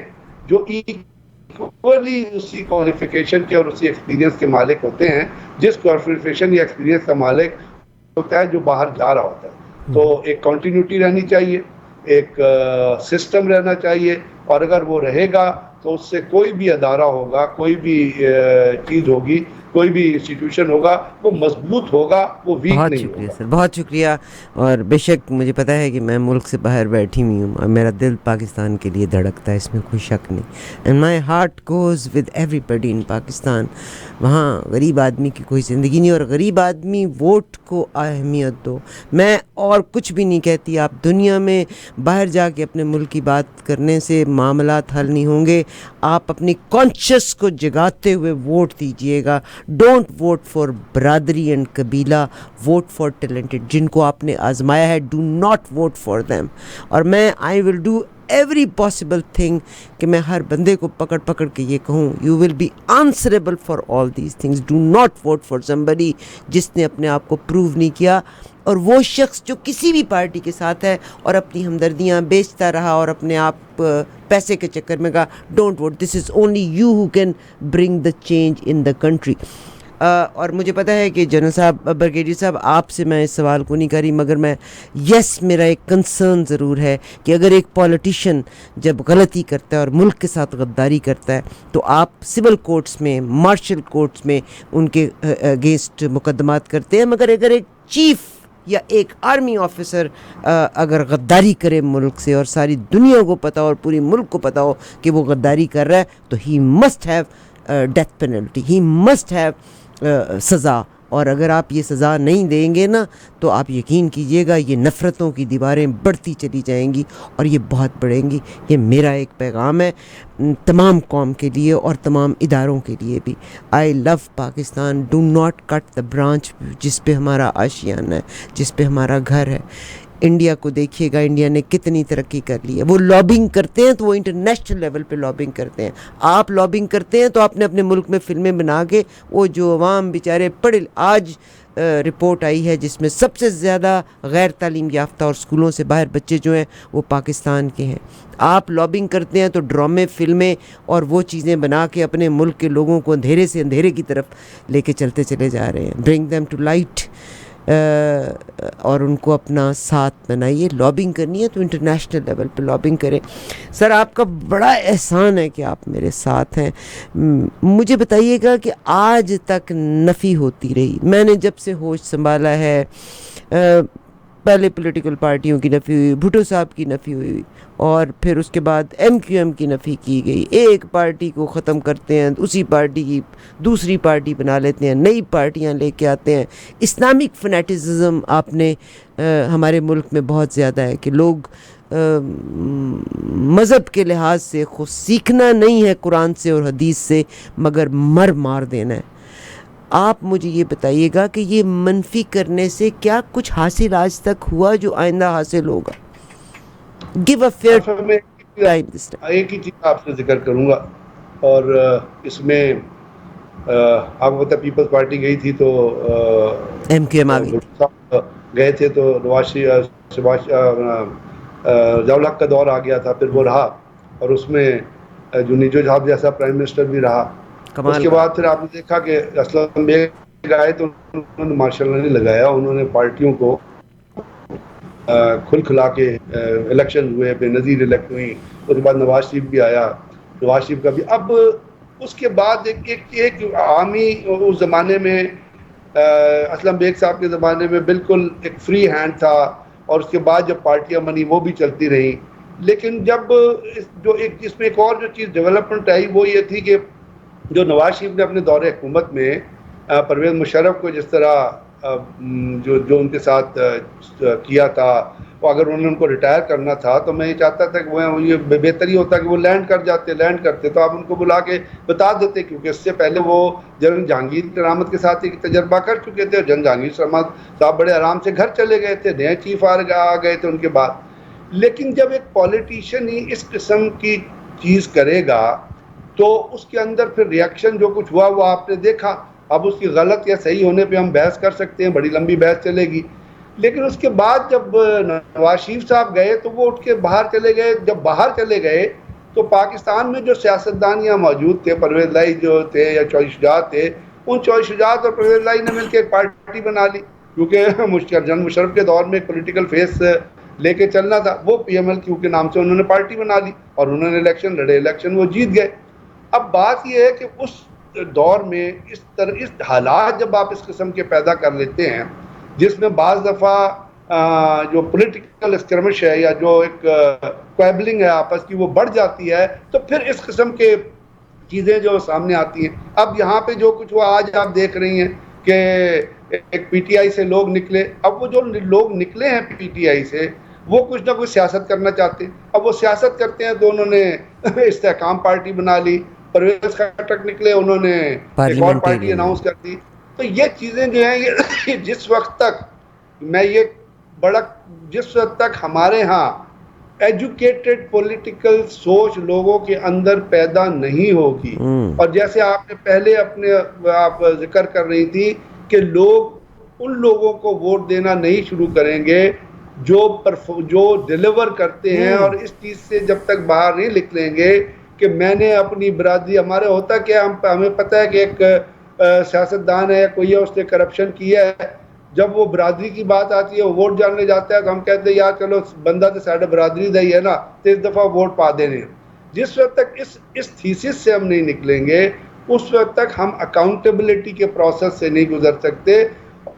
جو ایکولی اسی کوالیفیکیشن کے اور اسی ایکسپیرینس کے مالک ہوتے ہیں, جس کوالیفیکیشن یا ایکسپیرینس کا مالک ہوتا ہے جو باہر جا رہا ہوتا ہے. تو ایک کنٹینیوٹی رہنی چاہیے, ایک سسٹم رہنا چاہیے, اور اگر وہ رہے گا تو اس سے کوئی بھی ادارہ ہوگا, کوئی بھی چیز ہوگی, کوئی بھی انسٹیٹیوشن ہوگا, وہ مضبوط ہوگا, وہ ویک نہیں ہوگا. بہت شکریہ سر, بہت شکریہ. اور بے شک مجھے پتہ ہے کہ میں ملک سے باہر بیٹھی ہوئی ہوں اور میرا دل پاکستان کے لیے دھڑکتا ہے, اس میں کوئی شک نہیں. And my heart goes with everybody in Pakistan. وہاں غریب آدمی کی کوئی زندگی نہیں, اور غریب آدمی ووٹ کو اہمیت دو. میں اور کچھ بھی نہیں کہتی, آپ دنیا میں باہر جا کے اپنے ملک کی بات کرنے سے معاملات حل نہیں ہوں گے. آپ اپنی کانشیس کو جگاتے ہوئے ووٹ دیجئے گا. Don't vote for biradari and qabila, vote for talented. جن کو آپ نے آزمایا ہے, do not vote for them. اور میں I will do every possible thing کہ میں ہر بندے کو پکڑ کے یہ کہوں, you will be answerable for all these things. Do not vote for somebody جس نے اپنے آپ کو پروو نہیں کیا, اور وہ شخص جو کسی بھی پارٹی کے ساتھ ہے اور اپنی ہمدردیاں بیچتا رہا اور اپنے آپ پیسے کے چکر میں کہا don't vote, this is only you who can bring the change in the country. اور مجھے پتہ ہے کہ جنرل صاحب, بریگیڈیئر صاحب, آپ سے میں اس سوال کو نہیں کری, مگر میں میرا ایک کنسرن ضرور ہے کہ اگر ایک پولیٹیشین جب غلطی کرتا ہے اور ملک کے ساتھ غداری کرتا ہے تو آپ سول کورٹس میں, مارشل کورٹس میں ان کے اگینسٹ مقدمات کرتے ہیں, مگر اگر ایک چیف یا ایک آرمی آفیسر اگر غداری کرے ملک سے اور ساری دنیا کو پتہ ہو اور پوری ملک کو پتہ ہو کہ وہ غداری کر رہا ہے, تو he must have death penalty, he must have سزا. اور اگر آپ یہ سزا نہیں دیں گے نا تو آپ یقین کیجئے گا یہ نفرتوں کی دیواریں بڑھتی چلی جائیں گی اور یہ بہت بڑھیں گی. یہ میرا ایک پیغام ہے تمام قوم کے لیے اور تمام اداروں کے لیے بھی. I love Pakistan. Do not cut the branch جس پہ ہمارا آشیانہ ہے, جس پہ ہمارا گھر ہے. انڈیا کو دیکھیے گا, انڈیا نے کتنی ترقی کر لی ہے. وہ لابنگ کرتے ہیں تو وہ انٹرنیشنل لیول پہ لابنگ کرتے ہیں. آپ لابنگ کرتے ہیں تو آپ نے اپنے ملک میں فلمیں بنا کے وہ جو عوام بیچارے پڑھے, آج رپورٹ آئی ہے جس میں سب سے زیادہ غیر تعلیم یافتہ اور اسکولوں سے باہر بچے جو ہیں وہ پاکستان کے ہیں. آپ لابنگ کرتے ہیں تو ڈرامے, فلمیں اور وہ چیزیں بنا کے اپنے ملک کے لوگوں کو اندھیرے سے اندھیرے کی طرف لے کے چلتے چلے جا رہے ہیں. برنگ دیم ٹو لائٹ, اور ان کو اپنا ساتھ بنائیے. لابنگ کرنی ہے تو انٹرنیشنل لیول پہ لابنگ کریں. سر آپ کا بڑا احسان ہے کہ آپ میرے ساتھ ہیں. مجھے بتائیے گا کہ آج تک نفی ہوتی رہی, میں نے جب سے ہوش سنبھالا ہے, پہلے پولیٹیکل پارٹیوں کی نفی ہوئی, بھٹو صاحب کی نفی ہوئی, اور پھر اس کے بعد ایم کیو ایم کی نفی کی گئی. ایک پارٹی کو ختم کرتے ہیں, اسی پارٹی کی دوسری پارٹی بنا لیتے ہیں, نئی پارٹیاں لے کے آتے ہیں. اسلامک فنیٹزم آپ نے ہمارے ملک میں بہت زیادہ ہے کہ لوگ مذہب کے لحاظ سے خود سیکھنا نہیں ہے قرآن سے اور حدیث سے, مگر مار دینا ہے. آپ مجھے یہ بتائیے گا کہ یہ منفی کرنے سے کیا کچھ حاصل آج تک ہوا جو آئندہ حاصل ہوگا؟ Give a fair time this time. ایک ہی چیز آپ سے ذکر کروں گا, اور اس میں آپ کو پتہ پیپلز پارٹی گئی تھی تو ایم کیو ایم آ گئی تھی, گئے تھے تو ضیاء الحق کا دور آ گیا تھا, پھر وہ رہا, اور اس میں جو نیجو صاحب جیسا پرائم منسٹر بھی رہا. اس کے بعد پھر آپ نے دیکھا کہ اسلم بیگ آئے تو انہوں نے ماشاء اللہ نہیں لگایا, انہوں نے پارٹیوں کو کھل کھلا کے الیکشن ہوئے, بے نظیر الیکٹ ہوئی. اس کے بعد نواز شریف بھی آیا, نواز شریف کا بھی. اب اس کے بعد ایک عوامی اس زمانے میں اسلم بیگ صاحب کے زمانے میں بالکل ایک فری ہینڈ تھا, اور اس کے بعد جب پارٹیاں بنی وہ بھی چلتی رہیں. لیکن جب جو اس میں ایک اور جو چیز ڈیولپمنٹ آئی وہ یہ تھی کہ جو نواز شریف نے اپنے دور حکومت میں پرویز مشرف کو جس طرح جو ان کے ساتھ کیا تھا, وہ اگر انہوں نے ان کو ریٹائر کرنا تھا تو میں یہ چاہتا تھا کہ وہ یہ بہتر ہی ہوتا کہ وہ لینڈ کرتے تو آپ ان کو بلا کے بتا دیتے, کیونکہ اس سے پہلے وہ جنرل جہانگیر کرامت کے ساتھ ایک تجربہ کر چکے تھے. جنرل جہانگیر صاحب بڑے آرام سے گھر چلے گئے تھے, نئے چیف آ گئے تھے ان کے بعد. لیکن جب ایک پولیٹیشین ہی اس قسم کی چیز کرے گا تو اس کے اندر پھر ریاکشن جو کچھ ہوا وہ آپ نے دیکھا. اب اس کی غلط یا صحیح ہونے پہ ہم بحث کر سکتے ہیں, بڑی لمبی بحث چلے گی. لیکن اس کے بعد جب نواز شریف صاحب گئے تو وہ اٹھ کے باہر چلے گئے. جب باہر چلے گئے تو پاکستان میں جو سیاستدان یہاں موجود تھے, پرویز لائی جو تھے یا چوہی شجاعت تھے, ان چوہی شجاعت اور پرویز لائی نے مل کے ایک پارٹی بنا لی, کیونکہ جنرل مشرف کے دور میں ایک پولیٹیکل فیس لے کے چلنا تھا. وہ پی ایم ایل کیو کے نام سے انہوں نے پارٹی بنا لی اور انہوں نے الیکشن لڑے, الیکشن وہ جیت گئے. اب بات یہ ہے کہ اس دور میں اس حالات جب آپ اس قسم کے پیدا کر لیتے ہیں جس میں بعض دفعہ جو پولیٹیکل اسکرمش ہے یا جو ایک کویبلنگ ہے آپس کی وہ بڑھ جاتی ہے, تو پھر اس قسم کے چیزیں جو سامنے آتی ہیں. اب یہاں پہ جو کچھ ہوا آج آپ دیکھ رہی ہیں کہ ایک پی ٹی آئی سے لوگ نکلے. اب وہ جو لوگ نکلے ہیں پی ٹی آئی سے وہ کچھ نہ کچھ سیاست کرنا چاہتے ہیں. اب وہ سیاست کرتے ہیں تو انہوں نے استحکام پارٹی بنا لی. پرویز خٹک نکلے, انہوں نے ایک اور پارٹی اناؤنس کر دی. تو یہ چیزیں جو ہیں یہ جس وقت تک جس وقت تک ہمارے ہاں ایجوکیٹڈ پولیٹیکل سوچ لوگوں کے اندر پیدا نہیں ہوگی, اور جیسے آپ نے پہلے آپ ذکر کر رہی تھی کہ لوگ ان لوگوں کو ووٹ دینا نہیں شروع کریں گے جو ڈیلیور کرتے ہیں, اور اس چیز سے جب تک باہر نہیں نکلیں گے کہ میں نے اپنی برادری, ہمارے ہوتا کیا ہمیں پتہ ہے کہ ایک سیاستدان ہے کوئی ہے اس نے کرپشن کیا ہے, جب وہ برادری کی بات آتی ہے وہ ووٹ جاننے جاتا ہے تو ہم کہتے ہیں یار چلو بندہ تو ساڈا برادری دا ہی ہے نا, تو اس دفعہ ووٹ پا دینے. جس وقت تک اس تھیسس سے ہم نہیں نکلیں گے اس وقت تک ہم اکاؤنٹیبلٹی کے پروسیس سے نہیں گزر سکتے,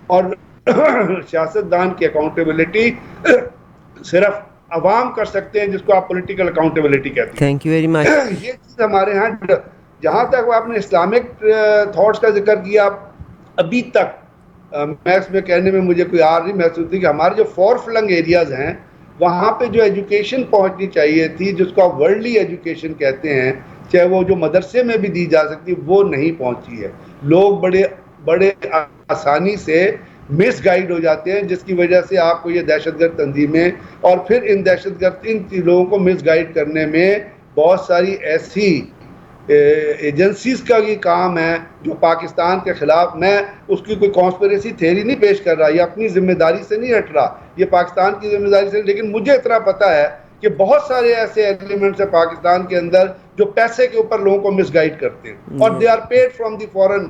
اور سیاستدان کی اکاؤنٹیبلٹی صرف عوام کر سکتے ہیں, جس کو آپ پولیٹیکل اکاؤنٹیبلٹی کہتے ہیں. تھینک یو ویری مچ. یہ چیز ہمارے ہاں جہاں تک آپ نے اسلامک تھاٹس کا ذکر کیا, ابھی تک میں اس میں کہنے میں مجھے کوئی آر نہیں محسوس تھی کہ ہمارے جو فور فلنگ ایریاز ہیں وہاں پہ جو ایجوکیشن پہنچنی چاہیے تھی جس کو آپ ورلڈلی ایجوکیشن کہتے ہیں, چاہے وہ جو مدرسے میں بھی دی جا سکتی, وہ نہیں پہنچی ہے. لوگ بڑے آسانی سے مس گائیڈ ہو جاتے ہیں, جس کی وجہ سے آپ کو یہ دہشت گرد تنظیمیں اور پھر ان لوگوں کو مس گائیڈ کرنے میں بہت ساری ایسی ایجنسیز کا یہ کام ہے جو پاکستان کے خلاف, میں اس کی کوئی کانسپریسی تھیوری نہیں پیش کر رہا, یہ اپنی ذمہ داری سے نہیں ہٹ رہا, یہ پاکستان کی ذمہ داری سے, لیکن مجھے اتنا پتہ ہے کہ بہت سارے ایسے ایلیمنٹس ہیں پاکستان کے اندر جو پیسے کے اوپر لوگوں کو مس گائیڈ کرتے ہیں اور they are paid from the foreign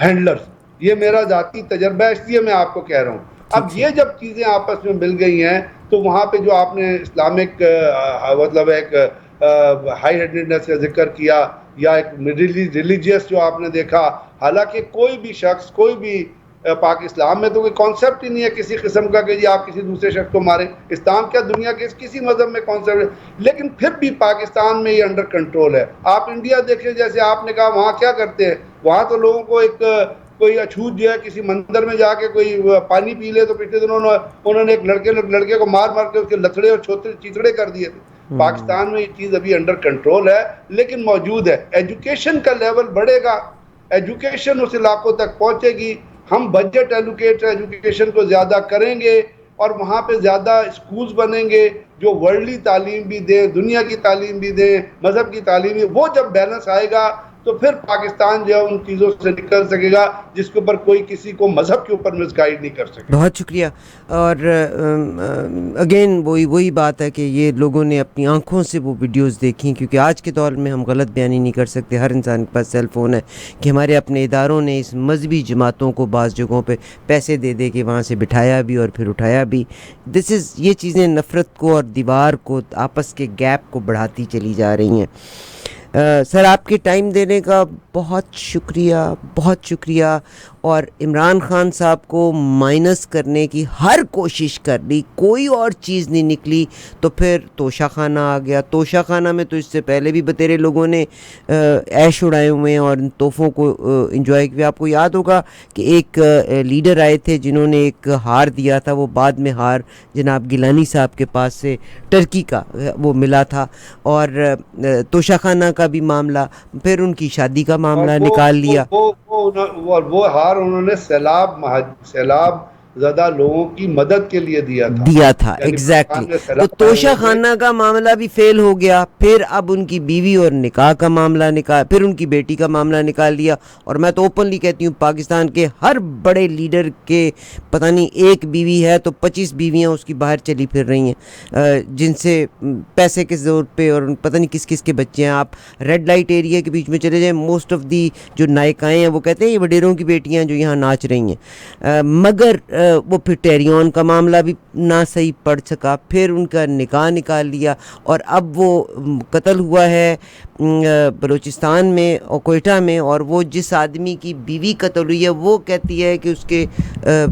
handlers. یہ میرا ذاتی تجربہ ہے, اس لیے میں آپ کو کہہ رہا ہوں. اب یہ جب چیزیں آپس میں مل گئی ہیں تو وہاں پہ جو آپ نے اسلامک مطلب ایک ہائی ہیڈنس کا ذکر کیا یا ایک ریلیجیس جو آپ نے دیکھا, حالانکہ کوئی بھی شخص, کوئی بھی اسلام میں تو کوئی کانسیپٹ ہی نہیں ہے کسی قسم کا کہ جی آپ کسی دوسرے شخص کو ماریں. اسلام کیا دنیا کے کسی مذہب میں کانسیپٹ ہے, لیکن پھر بھی پاکستان میں یہ انڈر کنٹرول ہے. آپ انڈیا دیکھیں, جیسے آپ نے کہا وہاں کیا کرتے ہیں, وہاں تو لوگوں کو ایک کوئی اچھوت جو ہے کسی مندر میں جا کے کوئی پانی پی لے تو پچھلے دنوں انہوں نے ایک لڑکے کو مار کے اس کے لتڑے اور چیتڑے کر دیے تھے. پاکستان میں یہ چیز ابھی انڈر کنٹرول ہے لیکن موجود ہے. ایجوکیشن کا لیول بڑھے گا, ایجوکیشن اس علاقوں تک پہنچے گی, ہم بجٹ ایلوکیٹ ایجوکیشن کو زیادہ کریں گے اور وہاں پہ زیادہ اسکولز بنیں گے جو ورلڈلی تعلیم بھی دیں, دنیا کی تعلیم بھی دیں, مذہب کی تعلیم بھی. وہ جب بیلنس آئے گا تو پھر پاکستان جو ہے ان چیزوں سے نکل سکے گا جس کے اوپر کوئی کسی کو مذہب کے اوپر مس گائیڈ نہیں کر سکے. بہت شکریہ. اور اگین وہی بات ہے کہ یہ لوگوں نے اپنی آنکھوں سے وہ ویڈیوز دیکھیں, کیونکہ آج کے دور میں ہم غلط بیانی نہیں کر سکتے. ہر انسان کے پاس سیل فون ہے کہ ہمارے اپنے اداروں نے اس مذہبی جماعتوں کو بعض جگہوں پہ پیسے دے کے وہاں سے بٹھایا بھی اور پھر اٹھایا بھی. یہ چیزیں نفرت کو اور دیوار کو, آپس کے گیپ کو بڑھاتی چلی جا رہی ہیں. سر آپ کے ٹائم دینے کا بہت شکریہ. اور عمران خان صاحب کو مائنس کرنے کی ہر کوشش کر لی, کوئی اور چیز نہیں نکلی, تو پھر توشہ خانہ آ گیا. توشہ خانہ میں تو اس سے پہلے بھی بتیرے لوگوں نے عیش اڑائے ہوئے ہیں اور ان تحفوں کو انجوائے کیا. آپ کو یاد ہوگا کہ ایک لیڈر آئے تھے جنہوں نے ایک ہار دیا تھا, وہ بعد میں ہار جناب گیلانی صاحب کے پاس سے ٹرکی کا وہ ملا تھا. اور توشہ خانہ کا بھی معاملہ, پھر ان کی شادی کا معاملہ نکال لیا. وہ ہار انہوں نے سیلاب زدہ لوگوں کی مدد کے لیے دیا تھا. ایگزیکٹلی. تو توشہ خانہ کا معاملہ بھی فیل ہو گیا. پھر اب ان کی بیوی اور نکاح کا معاملہ پھر ان کی بیٹی کا معاملہ نکال لیا. اور میں تو اوپنلی کہتی ہوں پاکستان کے ہر بڑے لیڈر کے پتہ نہیں ایک بیوی ہے تو 25 بیویاں اس کی باہر چلی پھر رہی ہیں, جن سے پیسے کے زور پہ, اور پتہ نہیں کس کس کے بچے ہیں. آپ ریڈ لائٹ ایریا کے بیچ میں چلے جائیں, موسٹ آف دی جو نائکائیں ہیں وہ کہتے ہیں یہ وڈیروں کی بیٹیاں جو یہاں ناچ رہی ہیں. مگر وہ پھر ٹیریون کا معاملہ بھی نہ صحیح پڑ سکا, پھر ان کا نکاح نکال لیا, اور اب وہ قتل ہوا ہے بلوچستان میں اور کوئٹہ میں, اور وہ جس آدمی کی بیوی قتل ہوئی ہے وہ کہتی ہے کہ اس کے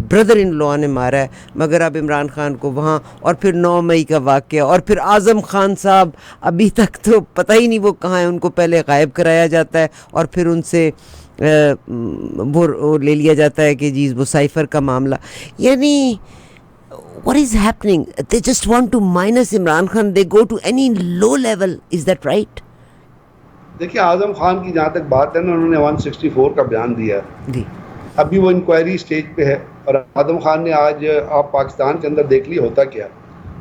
بردر ان لا نے مارا ہے. مگر اب عمران خان کو وہاں, اور پھر 9 مئی کا واقعہ, اور پھر اعظم خان صاحب ابھی تک تو پتہ ہی نہیں وہ کہاں ہیں. ان کو پہلے غائب کرایا جاتا ہے اور پھر ان سے وہ لے لیا جاتا ہے کہ جی وہ سائفر کا معاملہ. یعنی what is happening? They just want to minus Imran Khan. They go to any low level. Is that right? دیکھیں اعظم خان کی جہاں تک بات ہے نا, انہوں نے 164 کا بیان دیا ہے جی. ابھی وہ انکوائری سٹیج پہ ہے. اور اعظم خان نے آج, آپ پاکستان کے اندر دیکھ لی ہوتا کیا,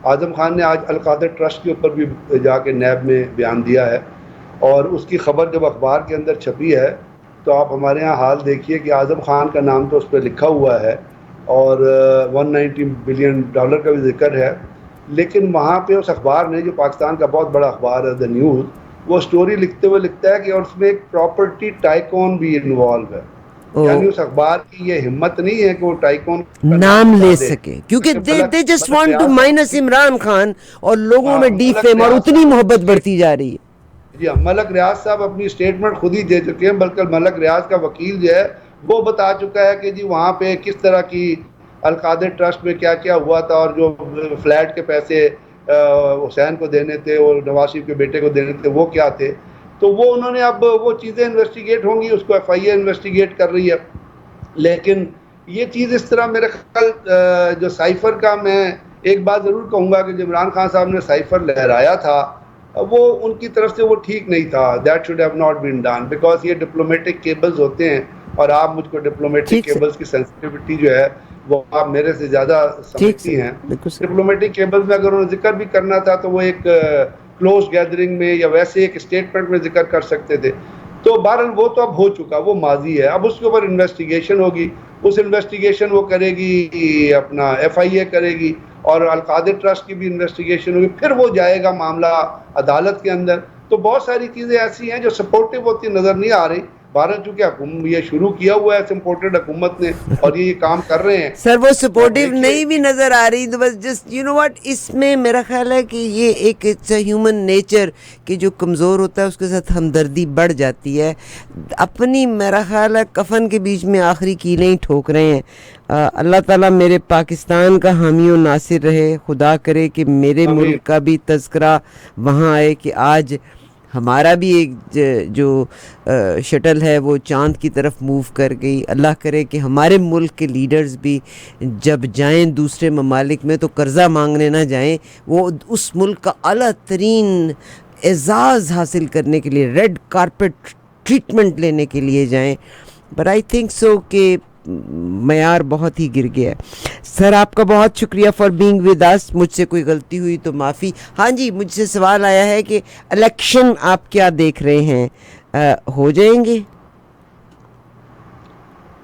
اعظم خان نے آج القادر ٹرسٹ کے اوپر بھی جا کے نیب میں بیان دیا ہے. اور اس کی خبر جب اخبار کے اندر چھپی ہے تو آپ ہمارے ہاں حال دیکھیے کہ اعظم خان کا نام تو اس پہ لکھا ہوا ہے اور $190 بلین کا بھی ذکر ہے, لیکن وہاں پہ اس اخبار نے, جو پاکستان کا بہت بڑا اخبار ہے دا نیوز, وہ سٹوری لکھتے ہوئے لکھتا ہے کہ اور اس میں ایک پراپرٹی ٹائکون بھی انوالو ہے. یعنی اس اخبار کی یہ ہمت نہیں ہے کہ وہ ٹائکون نام لے سکے, کیونکہ they just want to minus Imran Khan, اور لوگوں میں ڈی فیم اور اتنی محبت بڑھتی جا رہی ہے. جی ملک ریاض صاحب اپنی سٹیٹمنٹ خود ہی دے چکے ہیں, بلکہ ملک ریاض کا وکیل جو ہے وہ بتا چکا ہے کہ جی وہاں پہ کس طرح کی القادر ٹرسٹ میں کیا کیا ہوا تھا, اور جو فلیٹ کے پیسے حسین کو دینے تھے اور نواز شریف کے بیٹے کو دینے تھے وہ کیا تھے. تو وہ انہوں نے اب وہ چیزیں انویسٹیگیٹ ہوں گی, اس کو ایف آئی اے انویسٹیگیٹ کر رہی ہے. لیکن یہ چیز اس طرح میرے خیال جو سائفر کا میں ایک بات ضرور کہوں گا کہ جو عمران خان صاحب نے سائفر لہرایا تھا وہ ان کی طرف سے وہ ٹھیک نہیں تھا. That should have not been done because یہ ڈپلومیٹک کیبلز ہوتے ہیں اور آپ مجھ کو ڈپلومیٹک کیبلز کی سینسٹیوٹی جو ہے وہ آپ میرے سے زیادہ سمجھتی ہیں. ڈپلومیٹک کیبلز میں اگر انہوں نے ذکر بھی کرنا تھا تو وہ ایک کلوز گیدرنگ میں یا ویسے ایک اسٹیٹمنٹ میں ذکر کر سکتے تھے. تو بہرحال وہ تو اب ہو چکا, وہ ماضی ہے. اب اس کے اوپر انویسٹیگیشن ہوگی, اس انویسٹیگیشن وہ کرے گی اپنا FIA کرے گی اور القادر ٹرسٹ کی بھی انویسٹیگیشن ہوگی, پھر وہ جائے گا معاملہ عدالت کے اندر. تو بہت ساری چیزیں ایسی ہیں جو سپورٹیو ہوتی نظر نہیں آ رہی. بھارت چونکہ یہ شروع کیا ہوا ہے سپورٹڈ حکومت نے اور یہ کام کر رہے ہیں. سر وہ سپورٹیو نہیں بھی نظر آ رہی تو بس جسٹ یو نو واٹ, اس میں میرا خیال ہے کہ یہ ایک ہیومن نیچر کہ جو کمزور ہوتا ہے اس کے ساتھ ہمدردی بڑھ جاتی ہے. اپنی میرا خیال ہے کفن کے بیچ میں آخری کیلیں ٹھوک رہے ہیں. اللہ تعالیٰ میرے پاکستان کا حامی و ناصر رہے. خدا کرے کہ میرے ملک کا بھی تذکرہ وہاں آئے کہ آج ہمارا بھی ایک جو شٹل ہے وہ چاند کی طرف موو کر گئی. اللہ کرے کہ ہمارے ملک کے لیڈرز بھی جب جائیں دوسرے ممالک میں تو قرضہ مانگنے نہ جائیں, وہ اس ملک کا اعلیٰ ترین اعزاز حاصل کرنے کے لیے, ریڈ کارپٹ ٹریٹمنٹ لینے کے لیے جائیں. بٹ آئی تھنک سو کہ معیار بہت ہی گر گیا ہے. سر آپ کا بہت شکریہ فار بینگ ود اس. مجھ سے کوئی غلطی ہوئی تو معافی. ہاں جی, مجھ سے سوال آیا ہے کہ الیکشن آپ کیا دیکھ رہے ہیں, ہو جائیں گے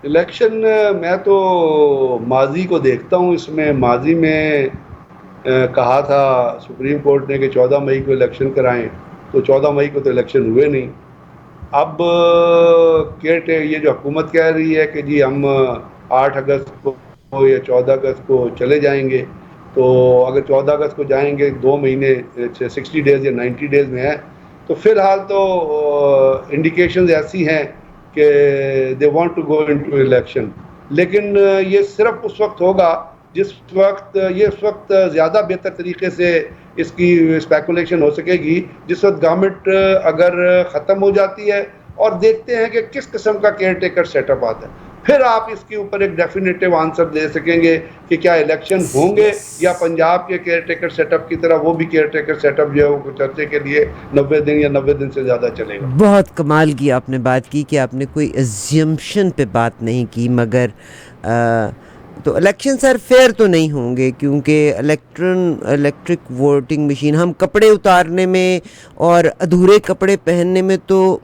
الیکشن؟ میں تو ماضی کو دیکھتا ہوں. اس میں ماضی میں کہا تھا سپریم کورٹ نے کہ 14 مئی کو الیکشن کرائیں, تو 14 مئی کو تو الیکشن ہوئے نہیں. اب یہ جو حکومت کہہ رہی ہے کہ جی ہم 8 اگست کو یا 14 اگست کو چلے جائیں گے, تو اگر 14 اگست کو جائیں گے 2 مہینے 60 ڈیز یا 90 ڈیز میں ہے, تو فی الحال تو انڈیکیشنز ایسی ہیں کہ they want to go into election. لیکن یہ صرف اس وقت ہوگا جس وقت اس وقت زیادہ بہتر طریقے سے اس کی اسپیکولیشن ہو سکے گی جس وقت گورنمنٹ اگر ختم ہو جاتی ہے اور دیکھتے ہیں کہ کس قسم کا کیئر ٹیکر سیٹ اپ آتا ہے, پھر آپ اس کے اوپر ایک ڈیفینیٹیو آنسر دے سکیں گے کہ کیا الیکشن ہوں گے یا پنجاب کے کیئر ٹیکر سیٹ اپ کی طرح وہ بھی کیئر ٹیکر سیٹ اپ جو ہے وہ چرچے کے لیے 90 دن یا 90 دن سے زیادہ چلے گا. بہت کمال کی آپ نے بات کی کہ آپ نے کوئی ایزیمشن پہ بات نہیں کی, مگر تو الیکشن سر فیئر تو نہیں ہوں گے کیونکہ الیکٹرک ووٹنگ مشین, ہم کپڑے اتارنے میں اور ادھورے کپڑے پہننے میں تو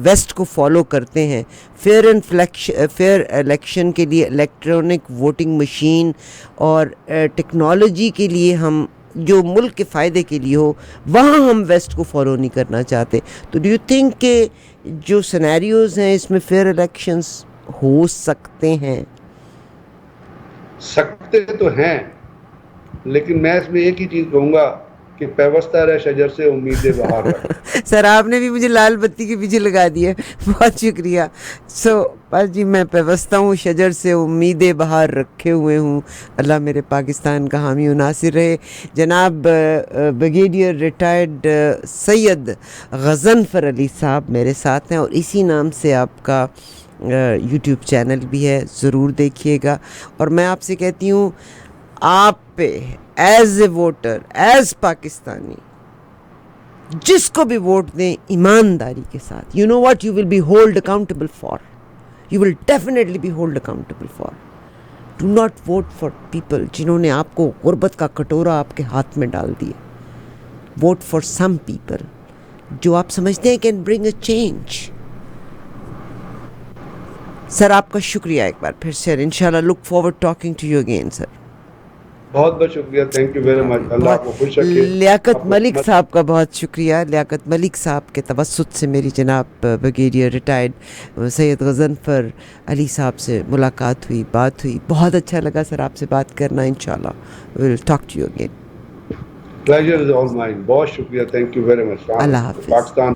ویسٹ کو فالو کرتے ہیں. فیئر الیکشن کے لیے الیکٹرانک ووٹنگ مشین اور ٹیکنالوجی کے لیے ہم جو ملک کے فائدے کے لیے ہو وہاں ہم ویسٹ کو فالو نہیں کرنا چاہتے. تو ڈو یو تھنک کہ جو سینیریوز ہیں اس میں فیئر الیکشنز ہو سکتے ہیں؟ سکتے تو ہیں, لیکن میں اس میں ایک ہی چیز کہوں گا کہ پیوستہ رہ شجر سے امیدیں بہار رکھ. سر آپ نے بھی مجھے لال بتی کے پیچھے لگا دیا, بہت شکریہ. بس جی میں پیوستہ ہوں, شجر سے امیدیں بہار رکھے ہوئے ہوں. اللہ میرے پاکستان کا حامی و ناصر رہے. جناب بریگیڈیئر ریٹائرڈ سید غضنفر علی صاحب میرے ساتھ ہیں اور اسی نام سے آپ کا یوٹیوب چینل بھی ہے, ضرور دیکھیے گا. اور میں آپ سے کہتی ہوں آپ پہ as a voter, as Pakistani, جس کو بھی ووٹ دیں ایمانداری کے ساتھ, you know what, you will be hold accountable for, you will definitely be hold accountable for. Do not vote for people جنہوں نے آپ کو غربت کا کٹورا آپ کے ہاتھ میں ڈال دیا. ووٹ فار سم پیپل جو آپ سمجھتے ہیں کین برنگ اے چینج. سر آپ کا شکریہ ایک بار پھر سے, انشاءاللہ look forward talking to you again sir. بہت بہت شکریہ, تھینک یو ویری مچ. اللہ آپ کو خوش رکھے. لیاقت ملک صاحب کا بہت شکریہ. لیاقت ملک صاحب کے توسط سے میری جناب بریگیڈیئر ریٹائرڈ سید غضنفر علی صاحب سے ملاقات ہوئی, بات ہوئی. بہت اچھا لگا سر آپ سے بات کرنا. انشاءاللہ we will talk to you again. Pleasure is all mine. بہت شکریہ, تھینک یو ویری مچ. اللہ حافظ. پاکستان